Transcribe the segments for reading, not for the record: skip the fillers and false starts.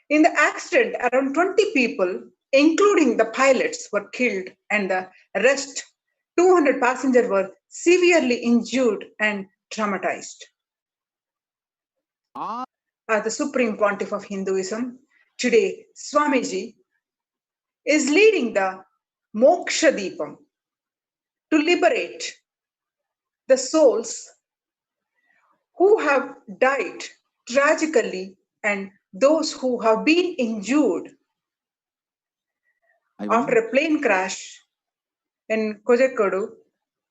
In the accident, around 20 people, including the pilots, were killed, and the rest 200 passengers were severely injured and traumatized. As the Supreme Pontiff of Hinduism, today Swamiji is leading the Moksha Deepam to liberate the souls who have died tragically and those who have been injured after a plane crash in Kozhikode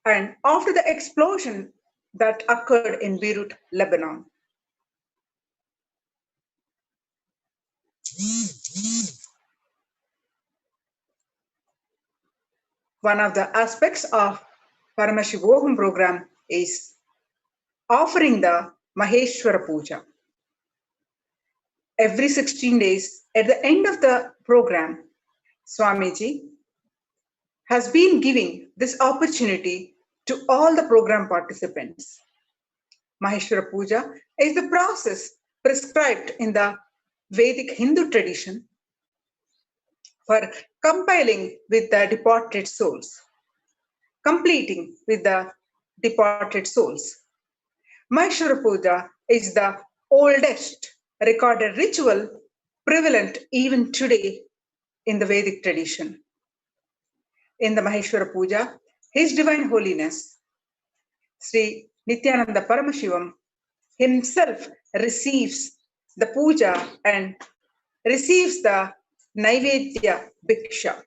and after the explosion that occurred in Beirut, Lebanon. One of the aspects of Paramashivoham program is offering the Maheshwara Puja. Every 16 days, at the end of the program, Swamiji has been giving this opportunity to all the program participants. Maheshwara Puja is the process prescribed in the Vedic Hindu tradition for compiling with the departed souls, completing with the departed souls. Maheshwara Puja is the oldest recorded ritual prevalent even today in the Vedic tradition. In the Maheshwara Puja, His Divine Holiness, Sri Nithyananda Paramashivam himself receives the puja and receives the Naivedya Bhiksha,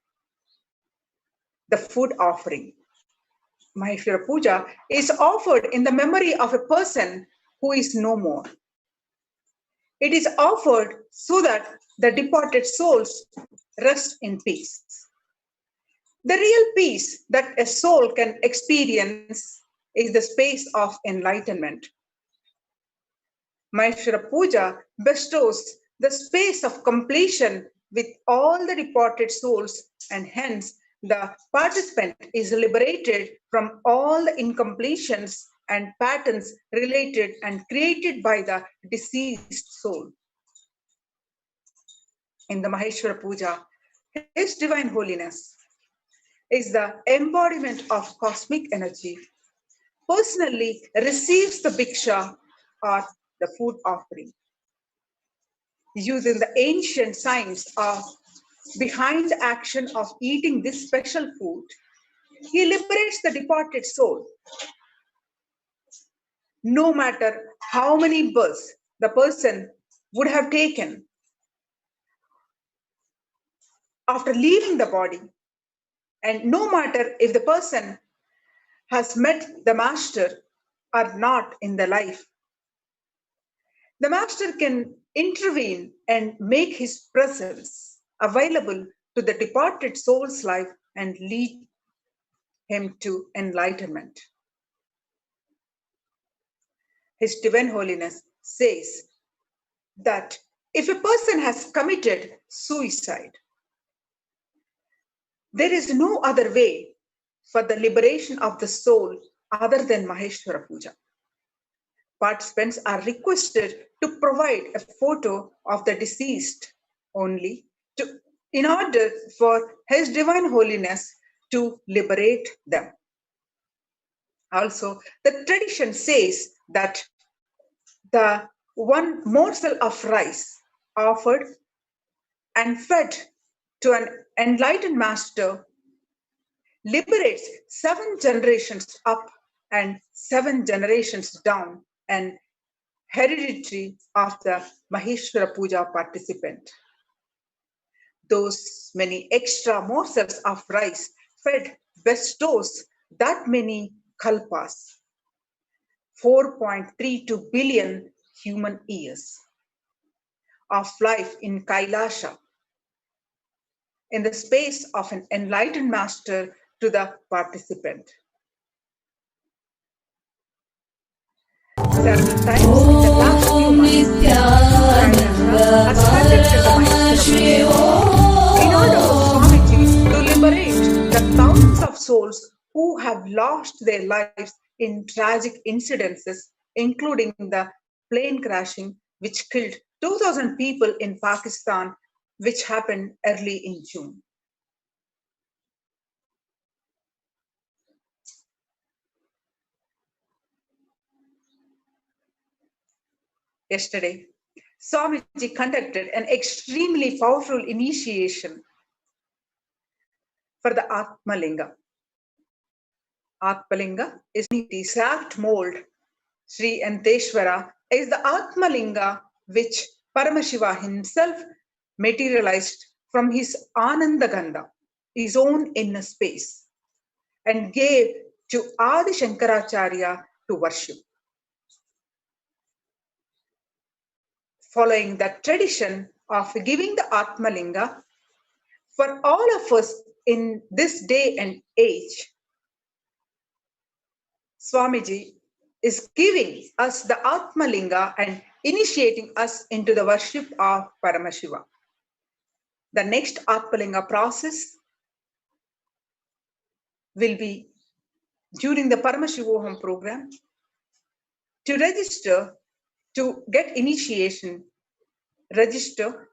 the food offering. Maheshwara Puja is offered in the memory of a person who is no more. It is offered so that the departed souls rest in peace. The real peace that a soul can experience is the space of enlightenment. Maheshwara Puja bestows the space of completion with all the departed souls, and hence the participant is liberated from all the incompletions and patterns related and created by the deceased soul. In the Maheshwara Puja, His Divine Holiness is the embodiment of cosmic energy, personally receives the Bhiksha or the food offering. Using the ancient science of behind the action of eating this special food, he liberates the departed soul. No matter how many births the person would have taken after leaving the body, and no matter if the person has met the master or not in the life, the master can intervene and make his presence available to the departed soul's life and lead him to enlightenment. His Divine Holiness says that if a person has committed suicide, there is no other way for the liberation of the soul other than Maheshwara Puja. Participants are requested to provide a photo of the deceased only in order for His Divine Holiness to liberate them. Also, the tradition says that the one morsel of rice offered and fed to an enlightened master liberates 7 generations up and 7 generations down, and heredity of the Maheshwara Puja participant. Those many extra morsels of rice fed bestows that many kalpas, 4.32 billion human years of life in KAILASA, in the space of an enlightened master to the participant. Several times in the last few months, KAILASA has conducted the Maheshwara in order for Swamiji to liberate the thousands of souls who have lost their lives in tragic incidences, including the plane crashing which killed 2,000 people in Pakistan, which happened early in June. Yesterday, Swamiji conducted an extremely powerful initiation for the Atmalinga. Atmalinga is the exact mold. Sri Anteshwara is the Atmalinga which Paramashiva himself materialized from his Anandagandha, his own inner space, and gave to Adi Shankaracharya to worship. Following the tradition of giving the Atmalinga, for all of us in this day and age, Swamiji is giving us the Atmalinga and initiating us into the worship of Paramashiva. The next Atmalinga process will be during the Paramashivoham program. To register, to get initiation, register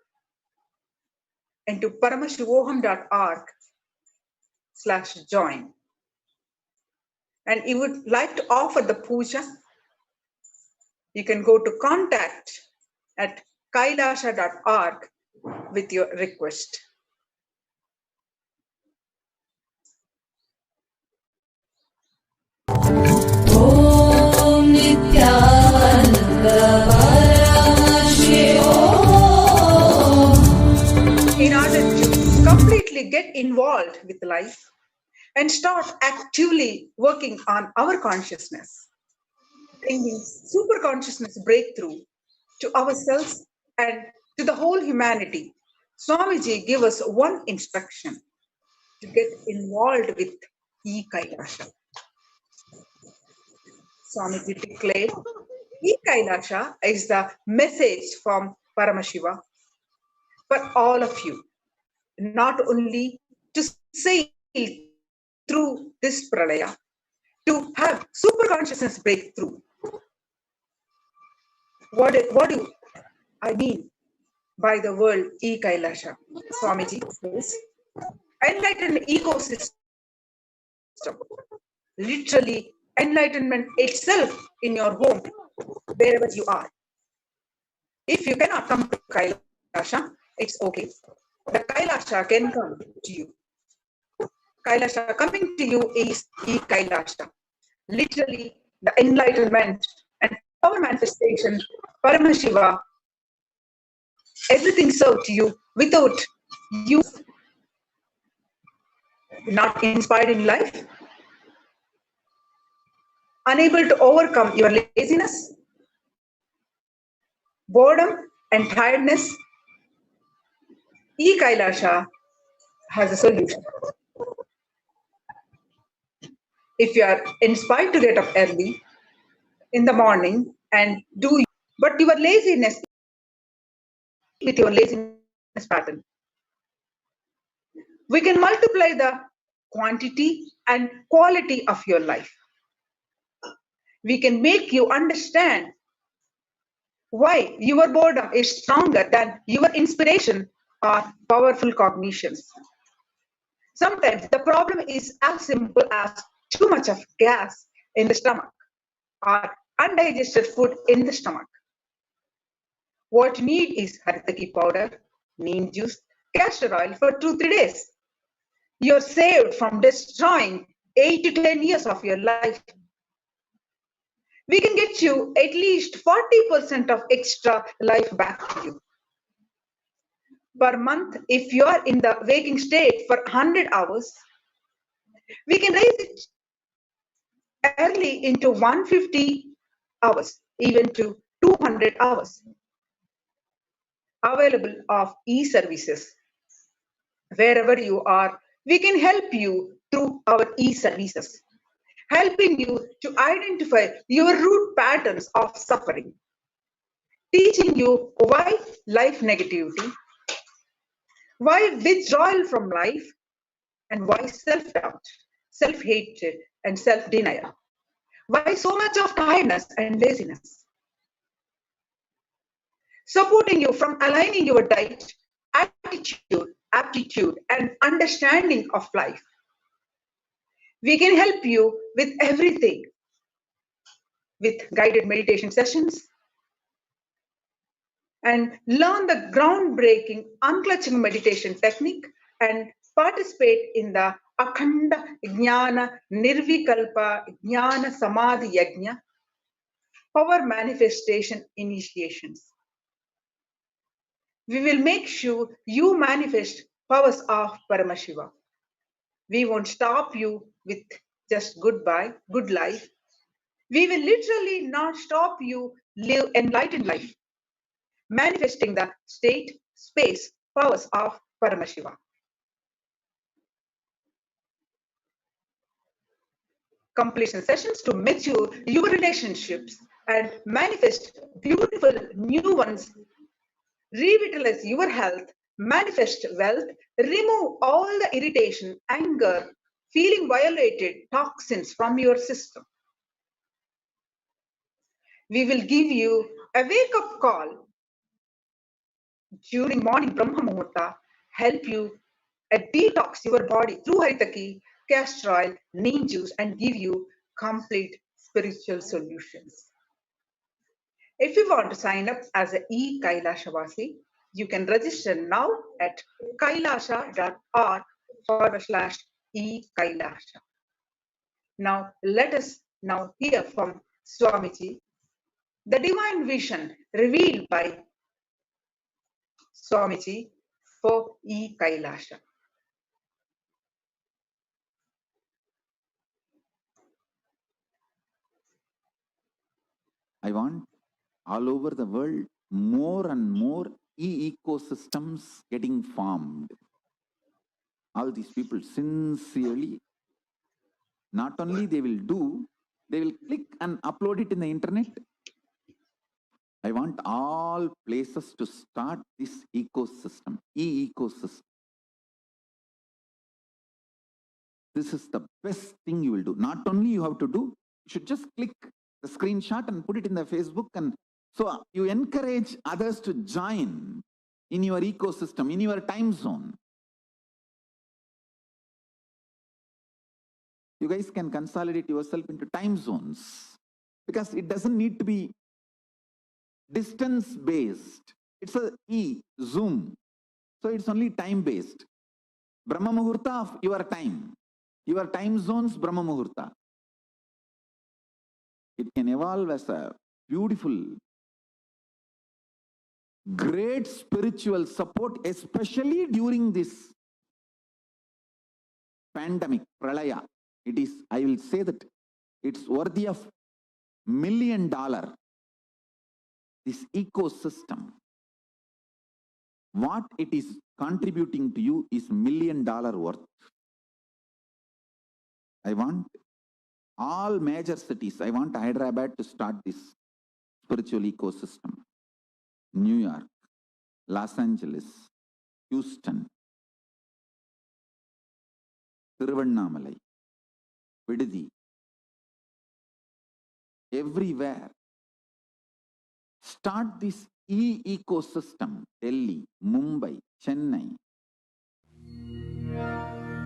into paramashivoham.org/join. And you would like to offer the puja, you can go to contact@kailasa.org with your request. Om Nithyananda Paramashivam. In order to completely get involved with life and start actively working on our consciousness, bringing super consciousness breakthrough to ourselves and to the whole humanity, Swamiji gave us one instruction to get involved with KAILASA. Swamiji declared, KAILASA is the message from Paramashiva for all of you, not only to sail through this pralaya, to have super consciousness breakthrough. What do I mean by the word KAILASA? Swamiji says, enlightened ecosystem, literally enlightenment itself in your home, wherever you are. If you cannot come to KAILASA, it's okay. The KAILASA can come to you. KAILASA coming to you is KAILASA. Literally the enlightenment and power manifestation, Paramashiva, everything served to you without you not inspired in life, unable to overcome your laziness, boredom and tiredness, KAILASA has a solution. If you are inspired to get up early in the morning and do, but your laziness with your laziness pattern, we can multiply the quantity and quality of your life. We can make you understand why your boredom is stronger than your inspiration or powerful cognitions. Sometimes the problem is as simple as too much of gas in the stomach or undigested food in the stomach. What you need is haritaki powder, neem juice, castor oil for 2-3 days. You're saved from destroying 8 to 10 years of your life. We can get you at least 40% of extra life back to you. Per month, if you are in the waking state for 100 hours, we can raise it early into 150 hours, even to 200 hours. Available of e-services. Wherever you are, we can help you through our e-services, helping you to identify your root patterns of suffering, teaching you why life negativity, why withdrawal from life, and why self-doubt, self-hatred, and self-denial, why so much of tiredness and laziness. supporting you from aligning your diet, attitude, aptitude, and understanding of life. We can help you with everything with guided meditation sessions and learn the groundbreaking unclutching meditation technique and participate in the Akhanda Jnana Nirvikalpa Jnana Samadhi Yajna power manifestation initiations. We will make sure you manifest powers of Paramashiva. We won't stop you with just goodbye, good life. We will literally not stop you live enlightened life, manifesting the state, space, powers of Paramashiva. Completion sessions to mature your relationships and manifest beautiful new ones, revitalize your health, manifest wealth, remove all the irritation, anger, feeling violated toxins from your system. We will give you a wake-up call during morning Brahma Muhurta, help you detox your body through Haritaki, castor oil, neem juice, and give you complete spiritual solutions. If you want to sign up as a e-Kailashavasi, you can register now at kailasa.org/e-Kailasha. Now, let us now hear from Swamiji, the divine vision revealed by Swamiji for e-Kailasha. I want all over the world more and more ecosystems getting formed. All these people sincerely, not only they will do, they will click and upload it in the internet. I want all places to start this ecosystem, ecosystem. This is the best thing you will do. Not only you have to do, you should just click the screenshot and put it in the Facebook. And so you encourage others to join in your ecosystem, in your time zone. You guys can consolidate yourself into time zones because it doesn't need to be distance based. It's a Zoom. So it's only time based. Brahma Muhurta of your time zones, Brahma Muhurta. It can evolve as a beautiful, great spiritual support, especially during this pandemic, Pralaya. It is, I will say that it's worthy of $1 million. This ecosystem, what it is contributing to you is $1 million worth. I want all major cities, I want Hyderabad to start this spiritual ecosystem. New York, Los Angeles, Houston, Tiruvannamalai, Vidudi, everywhere. Start this ecosystem. Delhi, Mumbai, Chennai.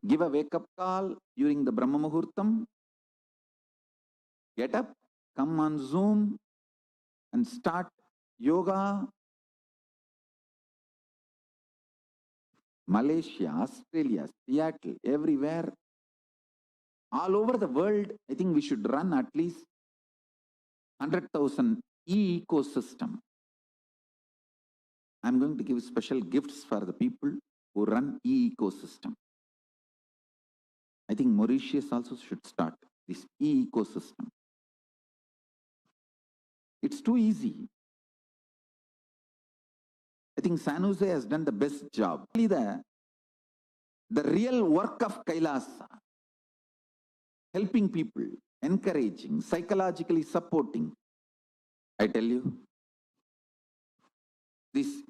Give a wake-up call during the Brahma Muhurtam. Get up, come on Zoom and start yoga. Malaysia, Australia, Seattle, everywhere. All over the world, I think we should run at least 100,000 ecosystem. I'm going to give special gifts for the people who run ecosystem. I think Mauritius also should start this ecosystem. It's too easy. I think San Jose has done the best job. The real work of Kailasa, helping people, encouraging, psychologically supporting. I tell you, these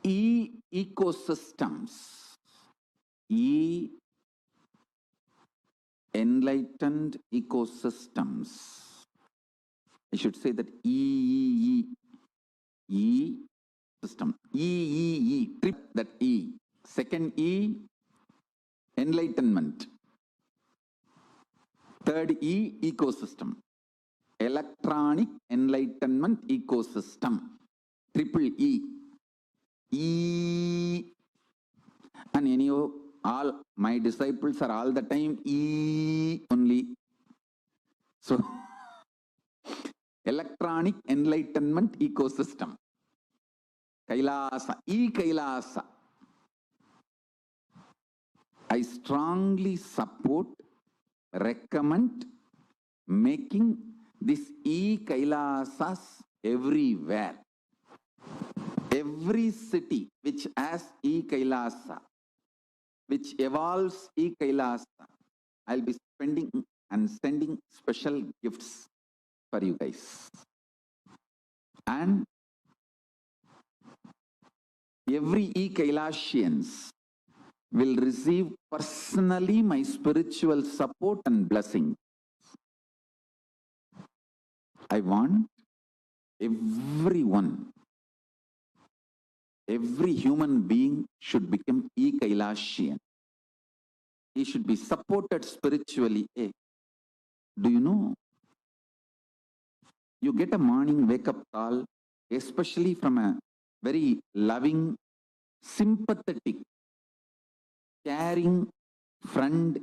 ecosystems, enlightened ecosystems. I should say that system. Trip that E. Second E, enlightenment. Third E, ecosystem. Electronic enlightenment ecosystem. Triple E. E. And anyhow, all my disciples are all the time E only. So, electronic enlightenment ecosystem. KAILASA. KAILASA. I strongly support, recommend making this KAILASAs everywhere. Every city which has KAILASA, which evolves KAILASA, I'll be spending and sending special gifts for you guys. And every Kailasians will receive personally my spiritual support and blessing. I want everyone, every human being should become Kailasian. He should be supported spiritually. Hey, do you know? You get a morning wake-up call, especially from a very loving, sympathetic, caring friend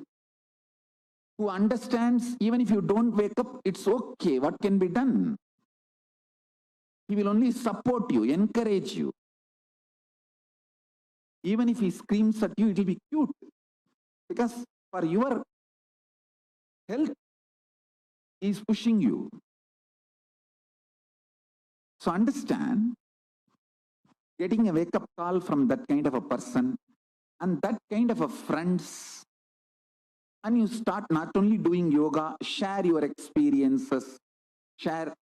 who understands even if you don't wake up, it's okay. What can be done? He will only support you, encourage you. Even if he screams at you, it will be cute. Because for your health, he is pushing you. So understand, getting a wake-up call from that kind of a person and that kind of a friends, and you start not only doing yoga, share your experiences,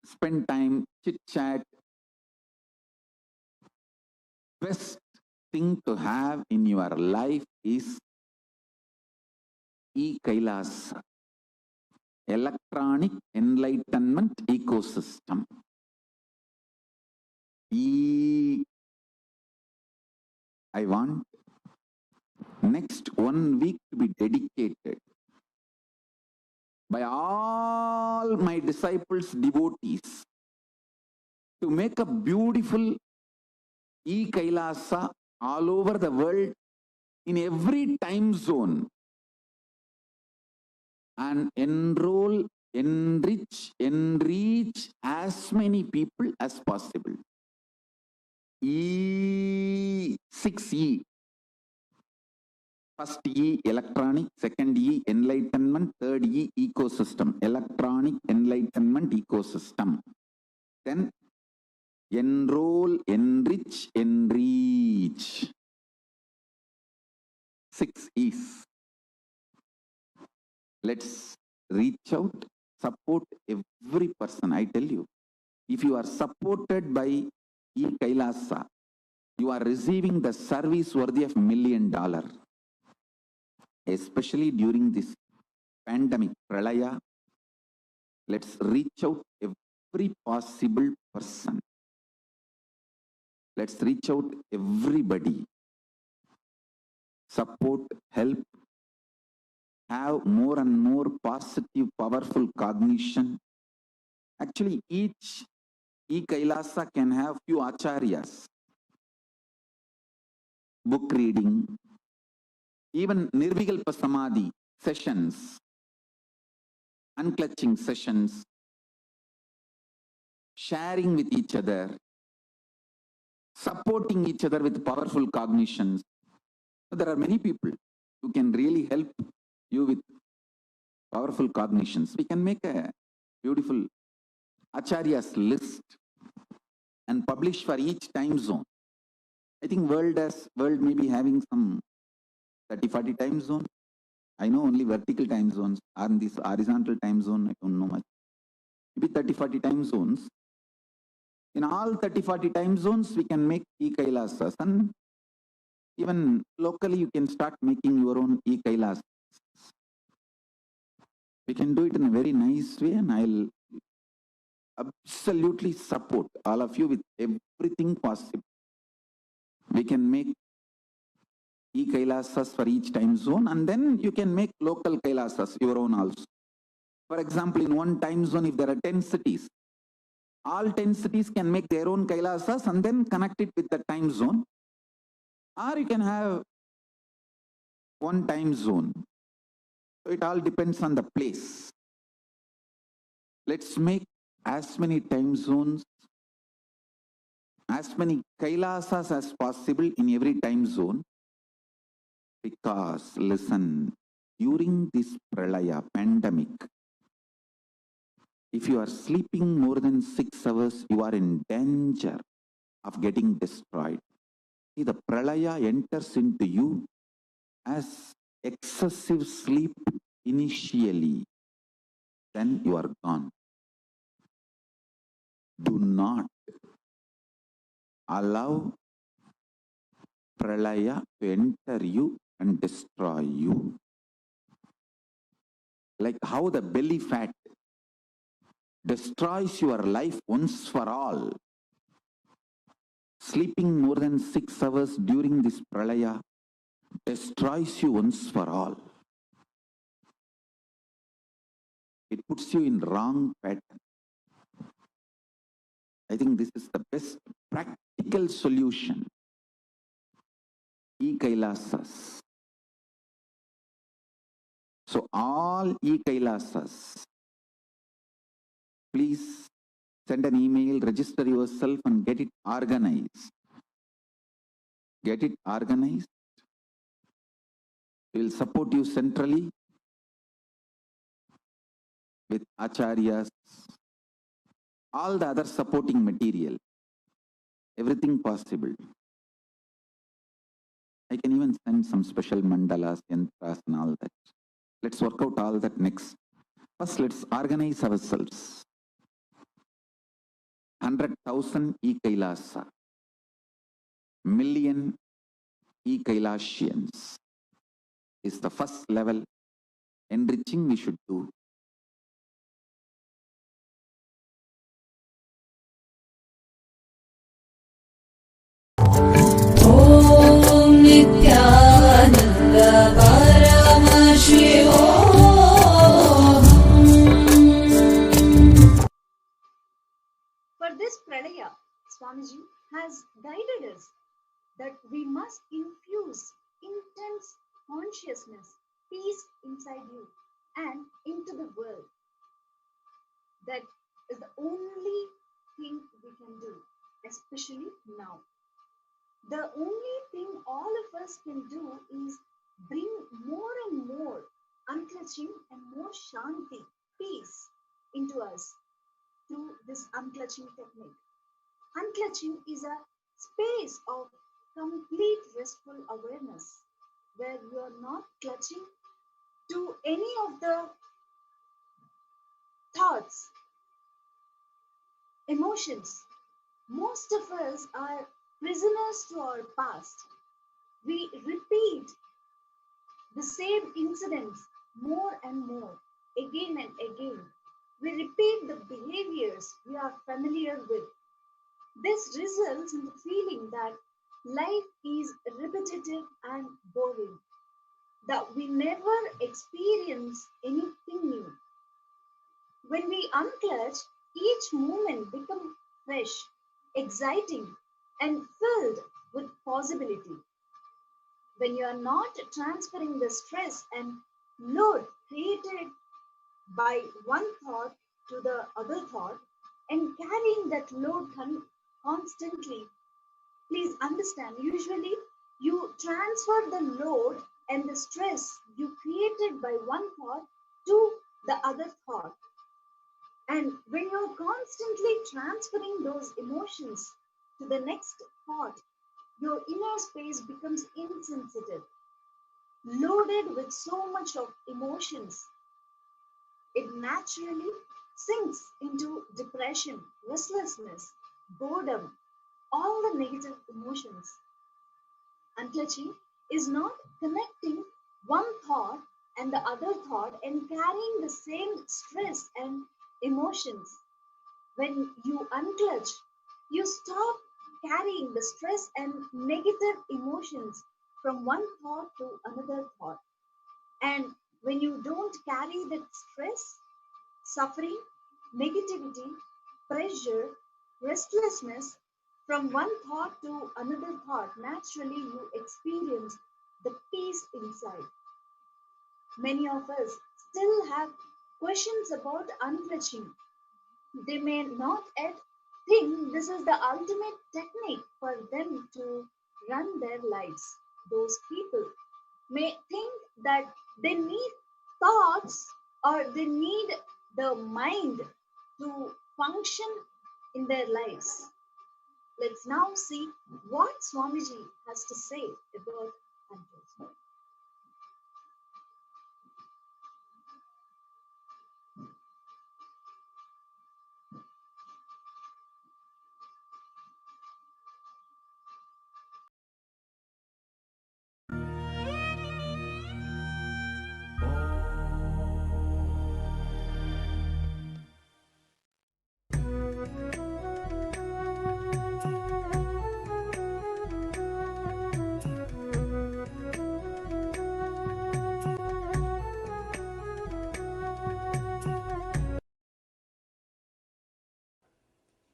spend time, chit-chat. Best thing to have in your life is KAILASA, electronic enlightenment ecosystem. I want next 1 week to be dedicated by all my disciples, devotees, to make a beautiful KAILASA all over the world in every time zone and enroll, enrich as many people as possible. 6E. First E, electronic. Second E, enlightenment. Third E, ecosystem. Electronic enlightenment ecosystem. Then enroll, enrich. 6 E's. Let's reach out, support every person. I tell you, if you are supported by KAILASA, you are receiving the service worthy of $1 million. Especially during this pandemic, Pralaya, let's reach out every possible person. Let's reach out everybody. Support, help, have more and more positive, powerful cognition. Actually, each KAILASA can have few acharyas. Book reading, even Nirvikalpa Samadhi sessions, unclutching sessions, sharing with each other, supporting each other with powerful cognitions. So there are many people who can really help you with powerful cognitions. We can make a beautiful Acharya's list and publish for each time zone. I think world may be having some 30-40 time zone. I know only vertical time zones. On this horizontal time zone, I don't know much. Maybe 30-40 time zones. In all 30-40 time zones, we can make KAILASAs. And even locally, you can start making your own KAILASAs. We can do it in a very nice way, and I'll absolutely support all of you with everything possible. We can make e-Kailasas for each time zone, and then you can make local Kailasas, your own also. For example, in one time zone, if there are 10 cities, all 10 cities can make their own Kailasas and then connect it with the time zone. Or you can have one time zone. So it all depends on the place. Let's make as many time zones, as many Kailasas as possible in every time zone. Because, listen, during this Pralaya pandemic, if you are sleeping more than 6 hours, you are in danger of getting destroyed. See, the Pralaya enters into you as excessive sleep initially, then you are gone. Do not allow Pralaya to enter you and destroy you. Like how the belly fat destroys your life once for all. Sleeping more than 6 hours during this Pralaya destroys you once for all. It puts you in wrong pattern. I think this is the best practical solution. E-Kailasas. So all e-Kailasas, please send an email, register yourself and get it organized. Get it organized. We will support you centrally with acharyas, all the other supporting material, everything possible. I can even send some special mandalas, yantras and all that. Let's work out all that next. First, let's organize ourselves. 100,000 e-Kailasa, million e-Kailasians is the first level enriching we should do. Om Nithyananda Paramashivoham. For this Pralaya, Swamiji has guided us that we must infuse intense consciousness, peace inside you and into the world. That is the only thing we can do, especially now. The only thing all of us can do is bring more and more unclutching and more shanti, peace into us through this unclutching technique. Unclutching is a space of complete restful awareness where you are not clutching to any of the thoughts, emotions. Most of us are prisoners to our past. We repeat the same incidents more and more, again and again. We repeat the behaviors we are familiar with. This results in the feeling that life is repetitive and boring, that we never experience anything new. When we unclutch, each moment becomes fresh, exciting, and filled with possibility. When you are not transferring the stress and load created by one thought to the other thought and carrying that load constantly, please understand, usually you transfer the load and the stress you created by one thought to the other thought. And when you're constantly transferring those emotions to the next thought, your inner space becomes insensitive, loaded with so much of emotions. It naturally sinks into depression, restlessness, boredom, all the negative emotions. Unclutching is not connecting one thought and the other thought and carrying the same stress and emotions. When you unclutch, you stop carrying the stress and negative emotions from one thought to another thought. And when you don't carry that stress, suffering, negativity, pressure, restlessness from one thought to another thought, naturally you experience the peace inside. Many of us still have questions about unfetching. They may not yet think this is the ultimate technique for them to run their lives. Those people may think that they need thoughts or they need the mind to function in their lives. Let's now see what Swamiji has to say about unfetching.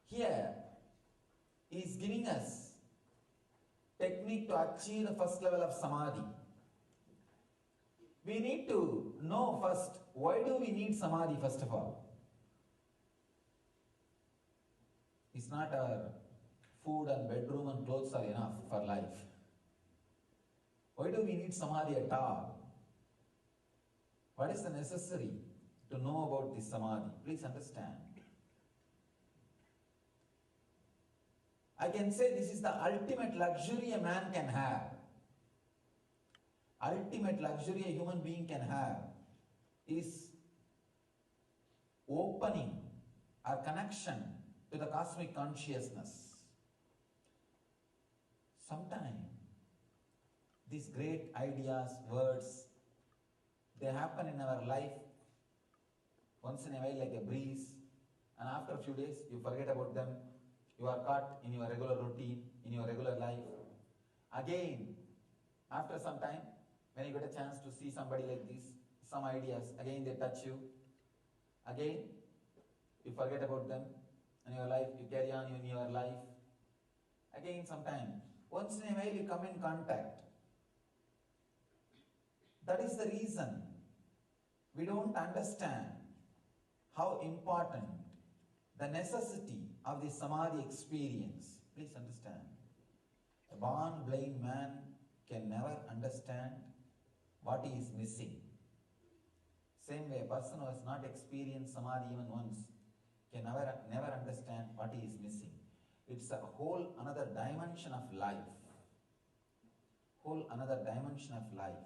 Here, he is giving us technique to achieve the first level of samadhi. We need to know first, why do we need samadhi first of all? It's not our food and bedroom and clothes are enough for life. Why do we need samadhi at all? What is the necessary to know about this samadhi? Please understand. I can say this is the ultimate luxury a man can have. Ultimate luxury a human being can have is opening our connection to the cosmic consciousness. Sometimes these great ideas, words, they happen in our life once in a while like a breeze, and after a few days you forget about them. You are caught in your regular routine, in your regular life. Again, after some time, when you get a chance to see somebody like this, some ideas, again they touch you. Again, you forget about them in your life, you carry on in your life. Again, sometime, once in a while you come in contact. That is the reason we don't understand how important the necessity of the samadhi experience. Please understand. A born blind man can never understand what he is missing. Same way, a person who has not experienced samadhi even once can never understand what he is missing. It's a whole another dimension of life. Whole another dimension of life.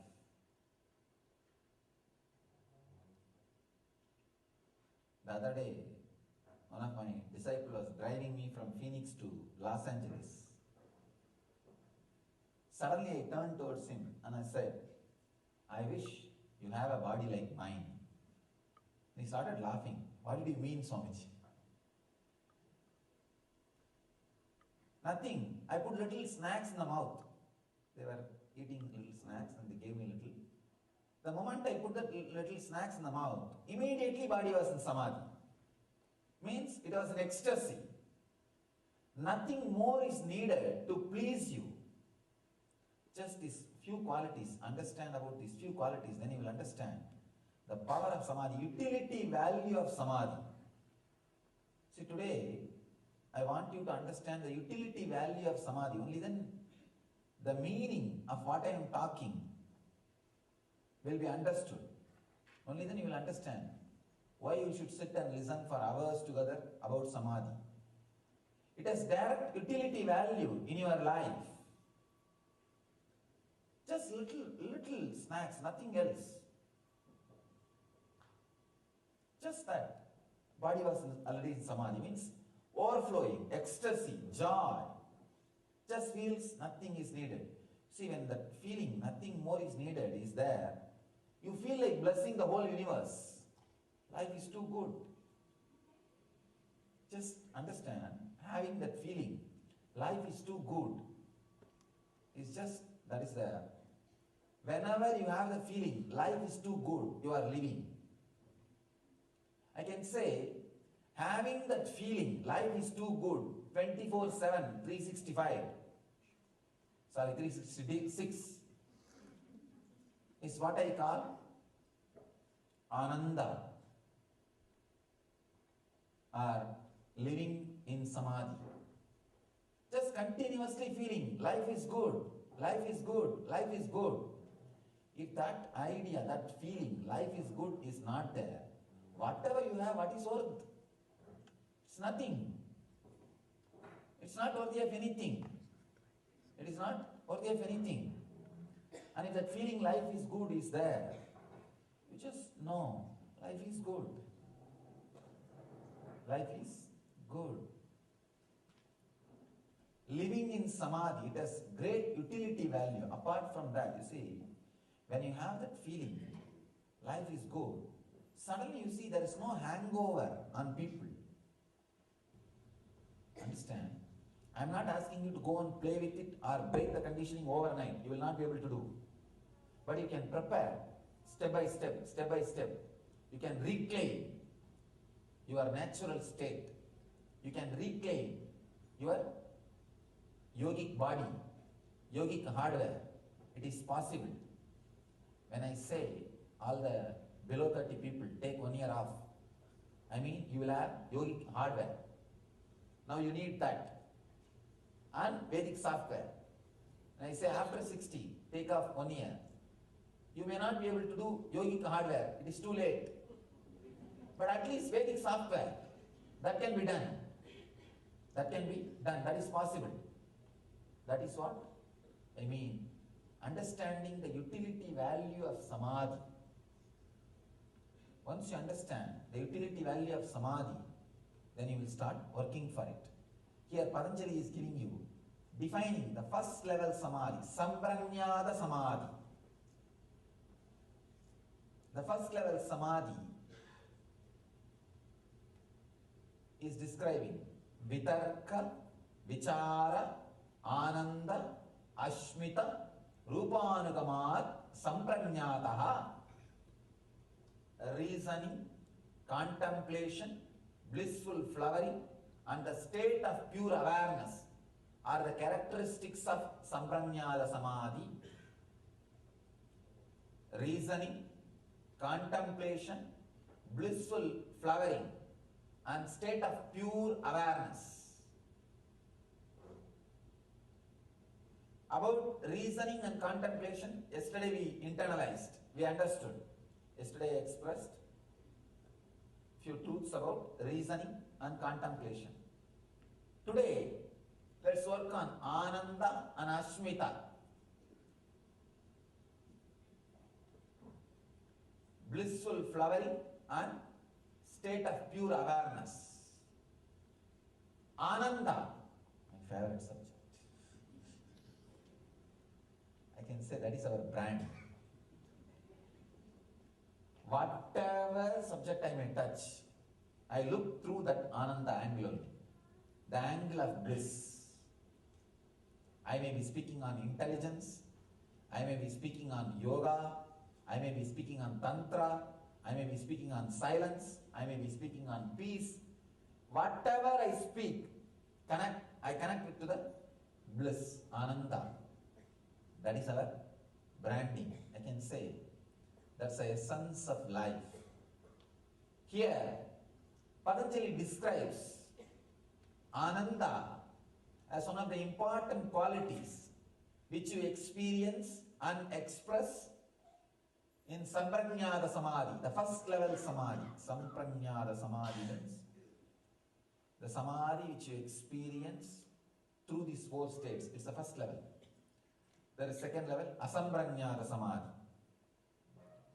The other day, one of my disciples was driving me from Phoenix to Los Angeles. Suddenly I turned towards him and I said, I wish you have a body like mine. And he started laughing. What did you mean, Swamiji? Nothing. I put little snacks in the mouth. They were eating little snacks and they gave me little. The moment I put the little snacks in the mouth, immediately body was in samadhi. Means it was an ecstasy. Nothing more is needed to please you. Just these few qualities, understand about these few qualities, then you will understand the power of samadhi, utility value of samadhi. See, today, I want you to understand the utility value of samadhi. Only then the meaning of what I am talking will be understood. Only then you will understand why you should sit and listen for hours together about samadhi. It has direct utility value in your life. Just little snacks, nothing else. Just that. Body was already in samadhi, means overflowing, ecstasy, joy. Just feels nothing is needed. See, when that feeling nothing more is needed is there, you feel like blessing the whole universe. Life is too good. Just understand, having that feeling, life is too good. It's just, that is the, whenever you have the feeling life is too good, you are living. I can say, having that feeling life is too good 24/7, 365, 366 is what I call Ananda, or living in Samadhi. Just continuously feeling life is good, life is good, life is good. If that idea, that feeling, life is good is not there, whatever you have, what is worth? It's nothing. It's not worthy of anything. It is not worthy of anything. And if that feeling life is good is there, you just know life is good. Life is good. Living in Samadhi, it has great utility value. Apart from that, you see, when you have that feeling, life is good, suddenly you see there is no hangover on people. Understand? I am not asking you to go and play with it or break the conditioning overnight. You will not be able to do. But you can prepare step by step, step by step. You can reclaim your natural state. You can reclaim your yogic body, yogic hardware. It is possible. When I say all the below 30 people take 1 year off, I mean you will have yogic hardware. Now you need that. And Vedic software. When I say after 60, take off 1 year, you may not be able to do yogic hardware. It is too late. But at least Vedic software, that can be done. That can be done. That is possible. That is what I mean. Understanding the utility value of Samadhi. Once you understand the utility value of Samadhi, then you will start working for it. Here Patanjali is giving you, defining the first level Samadhi, Sampranyada Samadhi. The first level Samadhi is describing Vitarka, Vichara, Ananda, Ashmita, Rupanugamar, Sampranyataha. Reasoning, contemplation, blissful flowering, and the state of pure awareness are the characteristics of Sampranyada Samadhi. Reasoning, contemplation, blissful flowering, and state of pure awareness. About reasoning and contemplation, yesterday we internalized, we understood. Yesterday I expressed few truths about reasoning and contemplation. Today, let's work on Ananda and Ashmita. Blissful flowering and state of pure awareness. Ananda, my favorite subject. I can say that is our brand. Whatever subject I may touch, I look through that Ananda angle only. The angle of bliss. I may be speaking on intelligence, I may be speaking on yoga, I may be speaking on tantra, I may be speaking on silence, I may be speaking on peace. Whatever I speak, I connect it to the bliss, Ananda. That is our branding. I can say that's the essence of life. Here, Patanjali describes Ananda as one of the important qualities which you experience and express in Sampranyada Samadhi, the first level Samadhi. Sampranyada Samadhi means the Samadhi which you experience through these four states. It's the first level. There is second level, Asampranyada Samadhi.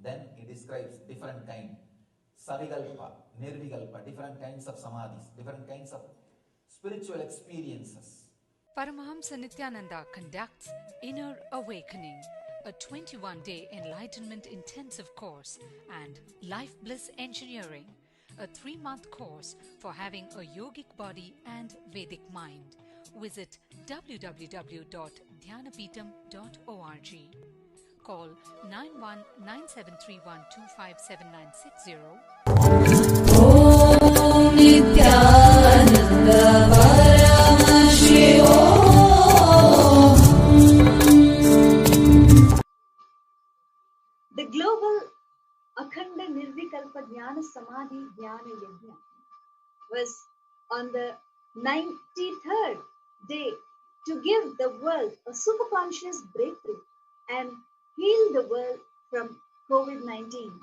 Then he describes different kind, Savigalpa, Nirvigalpa, different kinds of Samadhis, different kinds of spiritual experiences. Paramahamsa Nithyananda conducts Inner Awakening, a 21-day enlightenment intensive course, and Life Bliss Engineering, a 3-month course for having a yogic body and Vedic mind. visit www.dhyanapeetham.org. Call 919731257960. Om Nithyananda Paramashivoham. The global Akhanda Nirvikalpa Jnana Samadhi Jnana Yajna was on the 93rd day to give the world a superconscious breakthrough and heal the world from COVID-19.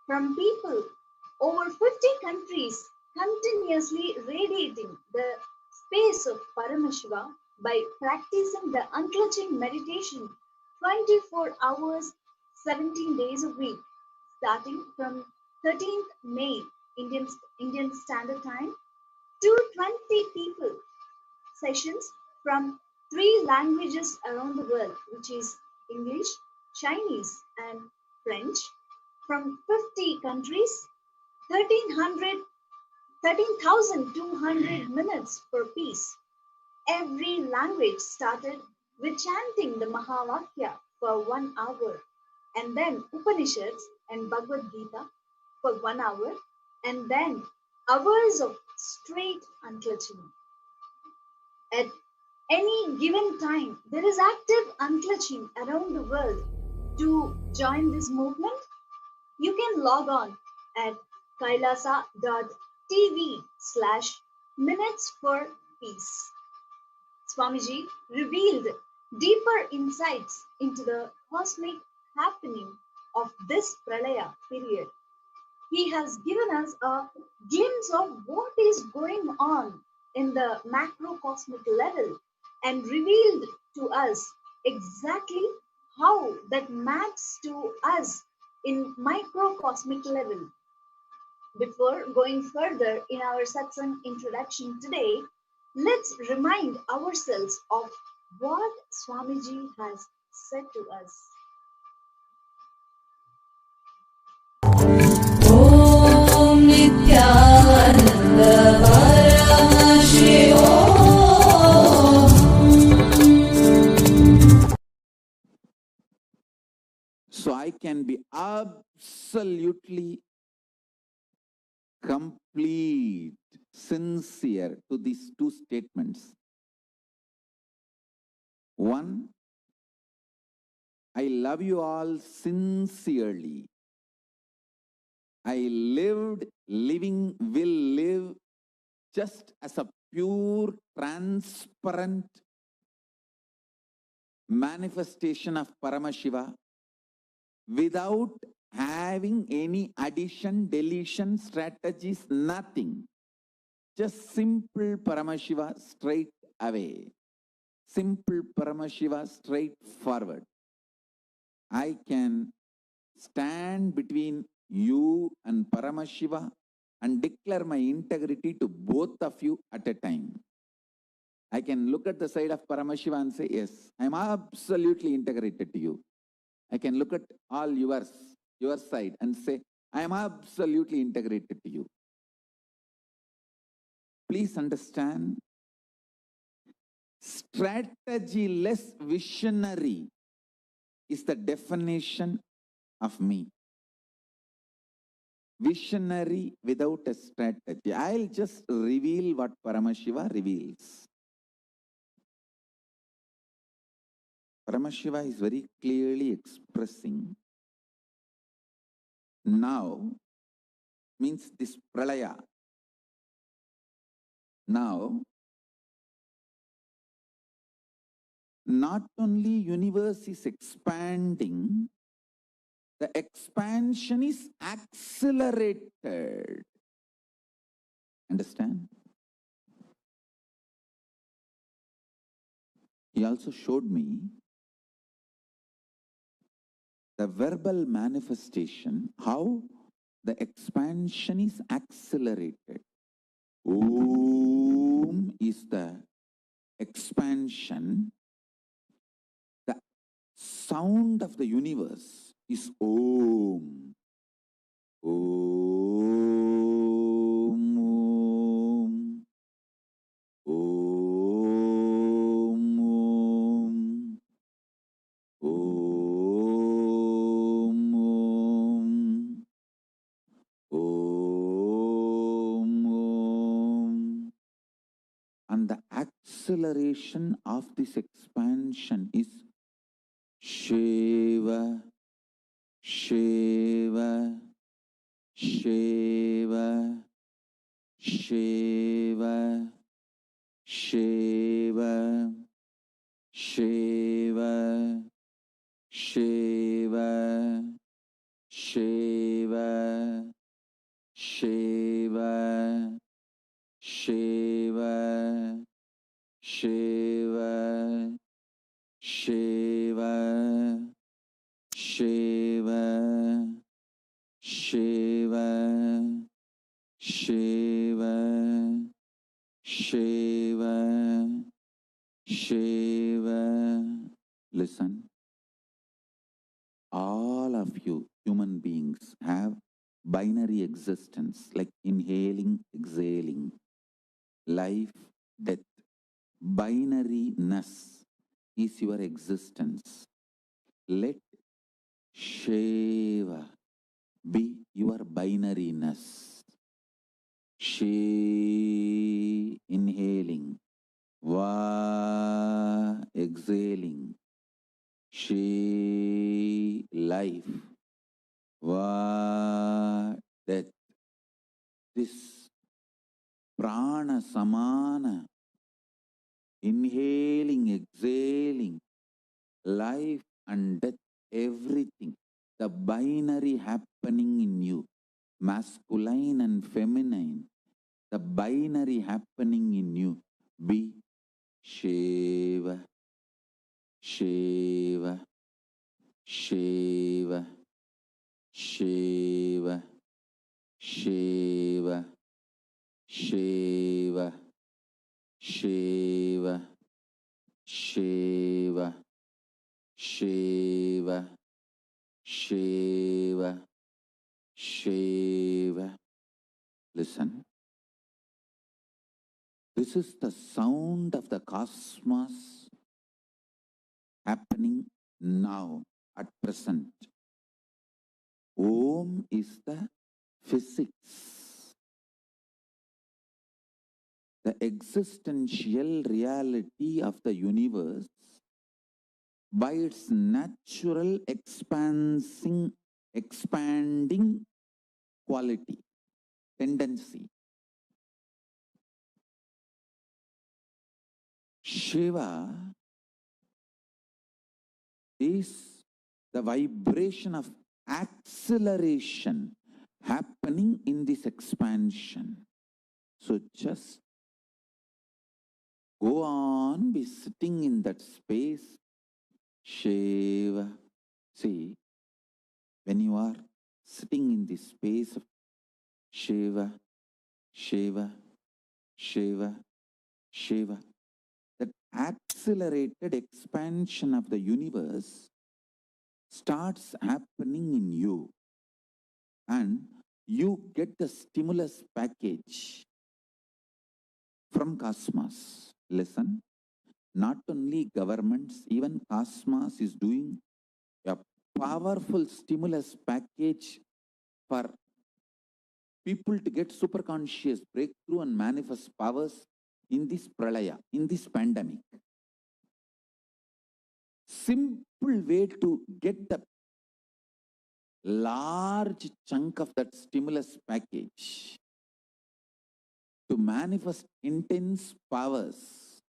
From people over 50 countries continuously radiating the space of Paramashiva by practicing the unclutching meditation 24 hours, 17 days a week, starting from 13th May Indian Standard Time to 20 people sessions from 3 languages around the world, which is English, Chinese, and French, from 50 countries, 13,200 minutes for peace. Every language started with chanting the Mahavakya for 1 hour, and then Upanishads and Bhagavad Gita for 1 hour, and then hours of straight unclutching. At any given time, there is active unclutching around the world. To join this movement, you can log on at kailasa.tv/minutes for peace. Swamiji revealed deeper insights into the cosmic happening of this Pralaya period. He has given us a glimpse of what is going on in the macrocosmic level and revealed to us exactly how that maps to us in microcosmic level. Before going further in our satsang introduction today, let's remind ourselves of what Swamiji has said to us. Om Nithyananda Paramashivam. So I can be absolutely complete, sincere to these 2 statements. One, I love you all sincerely. I lived, living, will live just as a pure, transparent manifestation of Paramashiva without having any addition, deletion, strategies, nothing. Just simple Paramashiva straight away. Simple Paramashiva straight forward. I can stand between you and Paramashiva and declare my integrity to both of you at a time. I can look at the side of Paramashiva and say, yes, I am absolutely integrated to you. I can look at all yours, your side, and say, I am absolutely integrated to you. Please understand, strategy-less visionary is the definition of me. Visionary without a strategy. I'll just reveal what Paramashiva reveals. Paramashiva is very clearly expressing now means this pralaya. Now, not only universe is expanding, the expansion is accelerated. Understand? He also showed me the verbal manifestation, how the expansion is accelerated. Om is the expansion. The sound of the universe is Om. Om. Om. Om. acceleration of this expansion is Shiva, Shiva, Shiva, Shiva, Shiva, Shiva, Shiva, Shiva, Shiva, Shiva, Shiva, Shiva, Shiva, Shiva, Shiva, Shiva, Shiva. Listen, all of you human beings have binary existence, like inhaling, exhaling, life, death. Binariness is your existence. Let Shiva be your binariness. She inhaling, Va exhaling, She life, Va death. This prana samana, inhaling, exhaling, life and death, everything, the binary happening in you, masculine and feminine, the binary happening in you, be Shiva, Shiva, Shiva, Shiva, Shiva, Shiva, Shiva, Shiva, Shiva, Shiva, Shiva. Listen. This is the sound of the cosmos happening now, at present. Om is the physics, the existential reality of the universe by its natural expanding quality, tendency. Shiva is the vibration of acceleration happening in this expansion. So just go on, be sitting in that space. Shiva. See, when you are sitting in this space of Shiva, Shiva, Shiva, Shiva, that accelerated expansion of the universe starts happening in you, and you get the stimulus package from cosmos. Listen, not only governments, even cosmos is doing a powerful stimulus package for people to get superconscious breakthrough and manifest powers in this pralaya, in this pandemic. Simple way to get the large chunk of that stimulus package to manifest intense powers,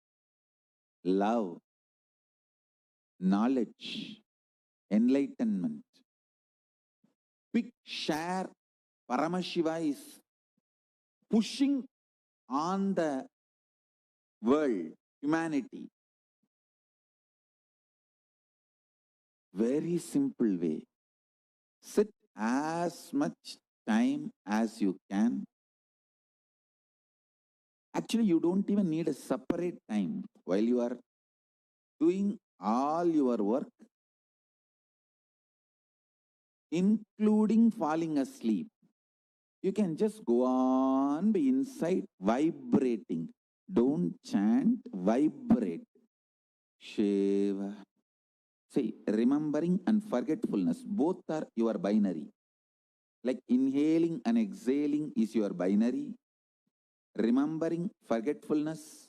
love, knowledge, enlightenment. Big share Paramashiva is pushing on the world, humanity. Very simple way. Sit as much time as you can. Actually, you don't even need a separate time. While you are doing all your work, including falling asleep, you can just go on, be inside, vibrating. Don't chant, vibrate. Shiva. See, remembering and forgetfulness, both are your binary. Like inhaling and exhaling is your binary. Remembering, forgetfulness,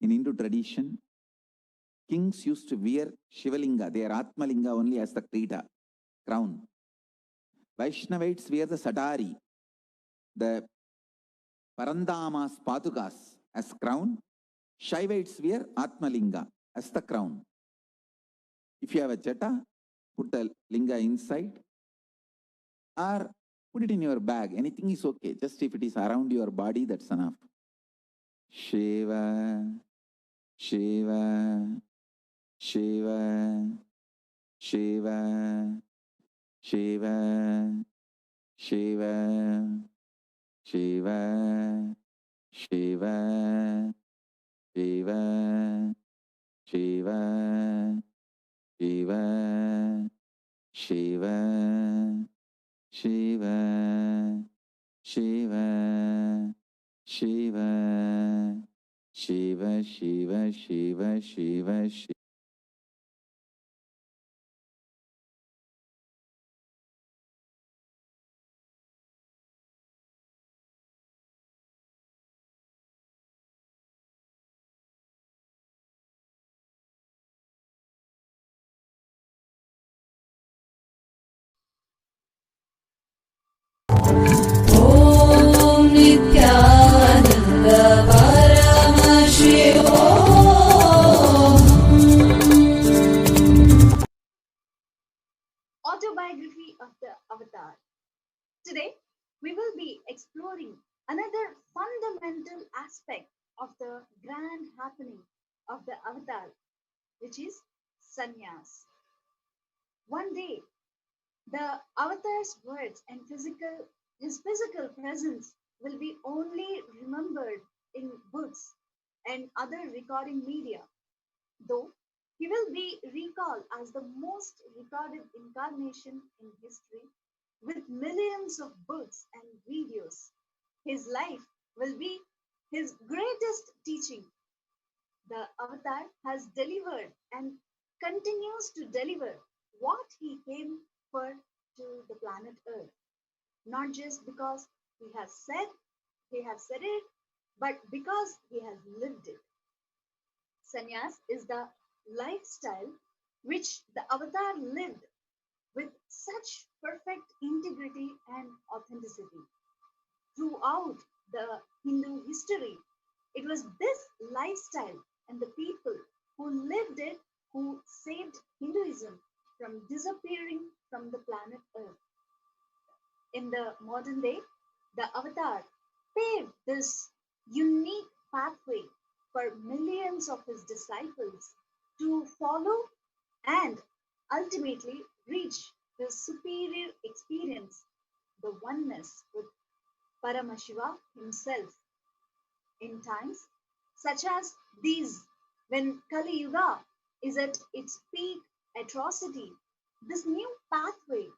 In Hindu tradition, kings used to wear Shivalinga, their Atmalinga only as the Krita, crown. Vaishnavites wear the Satari, the Parandamas Padukas as crown. Shaivites wear Atmalinga as the crown. If you have a jata, put the linga inside or put it in your bag. Anything is okay. Just if it is around your body, that's enough. Shiva, Shiva, Shiva, Shiva, Shiva, Shiva, Shiva, Shiva, Shiva, Shiva, Shiva, Shiva, Shiva, Shiva, Shiva, Shiva, Shiva, Shiva, Shiva, Shiva. Om Nithyananda Paramashivoham. Autobiography of the Avatar. Today, we will be exploring another fundamental aspect of the grand happening of the Avatar, which is sannyas. One day, the Avatar's words and his physical presence will be only remembered in books and other recording media, though he will be recalled as the most recorded incarnation in history with millions of books and videos. His life will be his greatest teaching. The Avatar has delivered and continues to deliver what he came for to the planet Earth, not just because he has said it, but because he has lived it. Sannyas is the lifestyle which the Avatar lived with such perfect integrity and authenticity. Throughout the Hindu history, it was this lifestyle and the people who lived it who saved Hinduism from disappearing from the planet Earth. In the modern day, the Avatar paved this unique pathway for millions of his disciples to follow and ultimately reach the superior experience, the oneness with Paramashiva himself. In times such as these, when Kali Yuga is at its peak atrocity, this new pathway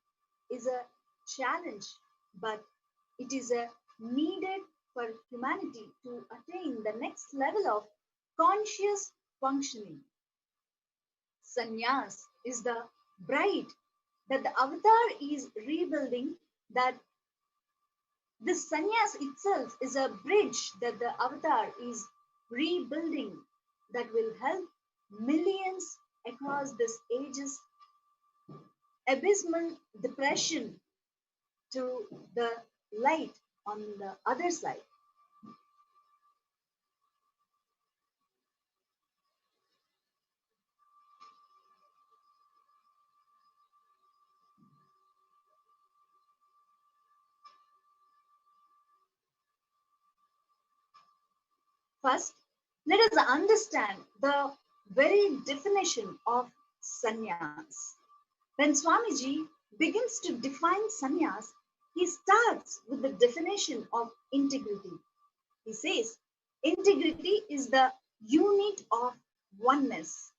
is a challenge, but it is a needed for humanity to attain the next level of conscious functioning. Sannyas is the bride that the avatar is rebuilding, that this sannyas itself is a bridge that the avatar is rebuilding that will help millions across this age's abysmal depression to the light on the other side. First, let us understand the very definition of sannyas. When Swamiji begins to define sannyas, he starts with the definition of integrity. He says, integrity is the unit of oneness,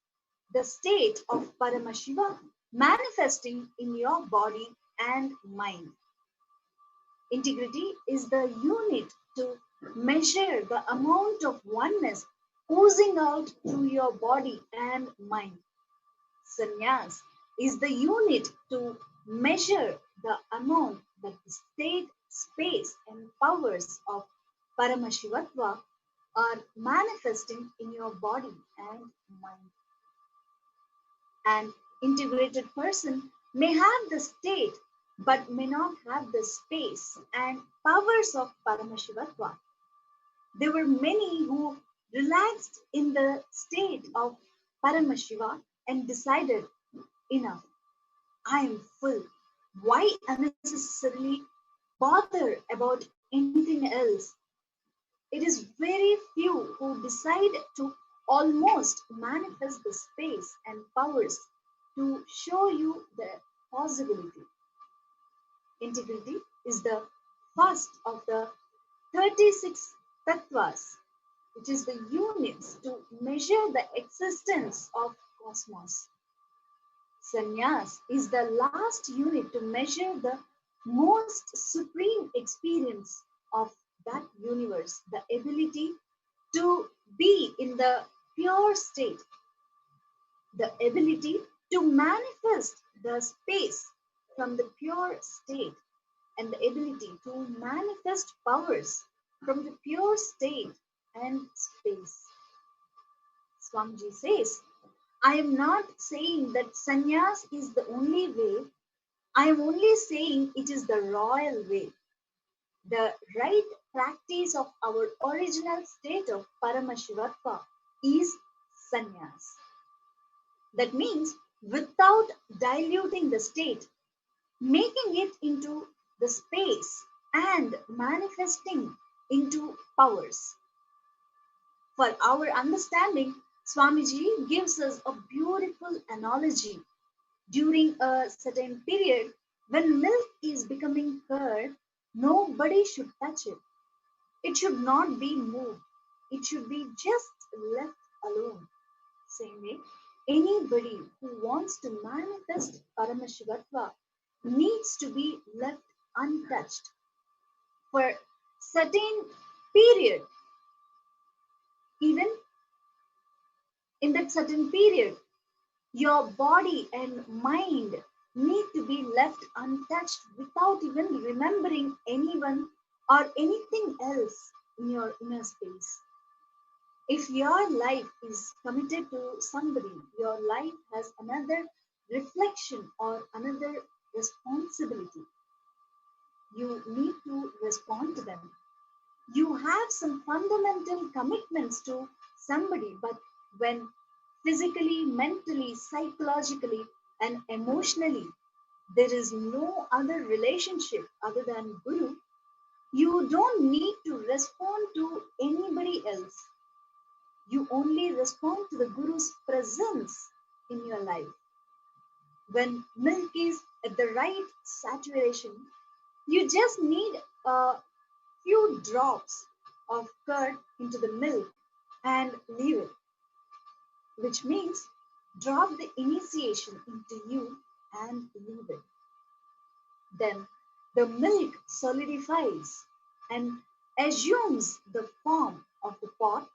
the state of Paramashiva manifesting in your body and mind. Integrity is the unit to measure the amount of oneness oozing out through your body and mind. Sannyas is the unit to measure the amount that the state, space, and powers of Paramashivatva are manifesting in your body and mind. An integrated person may have the state but may not have the space and powers of Paramashivatva. There were many who relaxed in the state of Paramashiva and decided, enough, I am full. Why unnecessarily bother about anything else? It is very few who decide to almost manifest the space and powers to show you the possibility. Integrity is the first of the 36 tattvas, which is the units to measure the existence of cosmos. Sannyas is the last unit to measure the most supreme experience of that universe, the ability to be in the pure state, the ability to manifest the space from the pure state, and the ability to manifest powers from the pure state and space. Swamiji says, I am not saying that sannyas is the only way. I am only saying it is the royal way, the right practice of our original state of Paramashivatva is sannyas. That means without diluting the state, making it into the space and manifesting into powers. For our understanding, Swamiji gives us a beautiful analogy. During a certain period, when milk is becoming curd, nobody should touch it. It should not be moved. It should be just left alone. Same way, anybody who wants to manifest Paramashivatva needs to be left untouched for certain period. Even in that certain period, your body and mind need to be left untouched without even remembering anyone or anything else in your inner space. If your life is committed to somebody, your life has another reflection or another responsibility. You need to respond to them. You have some fundamental commitments to somebody, but when physically, mentally, psychologically, and emotionally, there is no other relationship other than Guru, you don't need to respond to anybody else. You only respond to the Guru's presence in your life. When milk is at the right saturation, you just need a few drops of curd into the milk and leave it, which means drop the initiation into you and leave it. Then the milk solidifies and assumes the form of the pot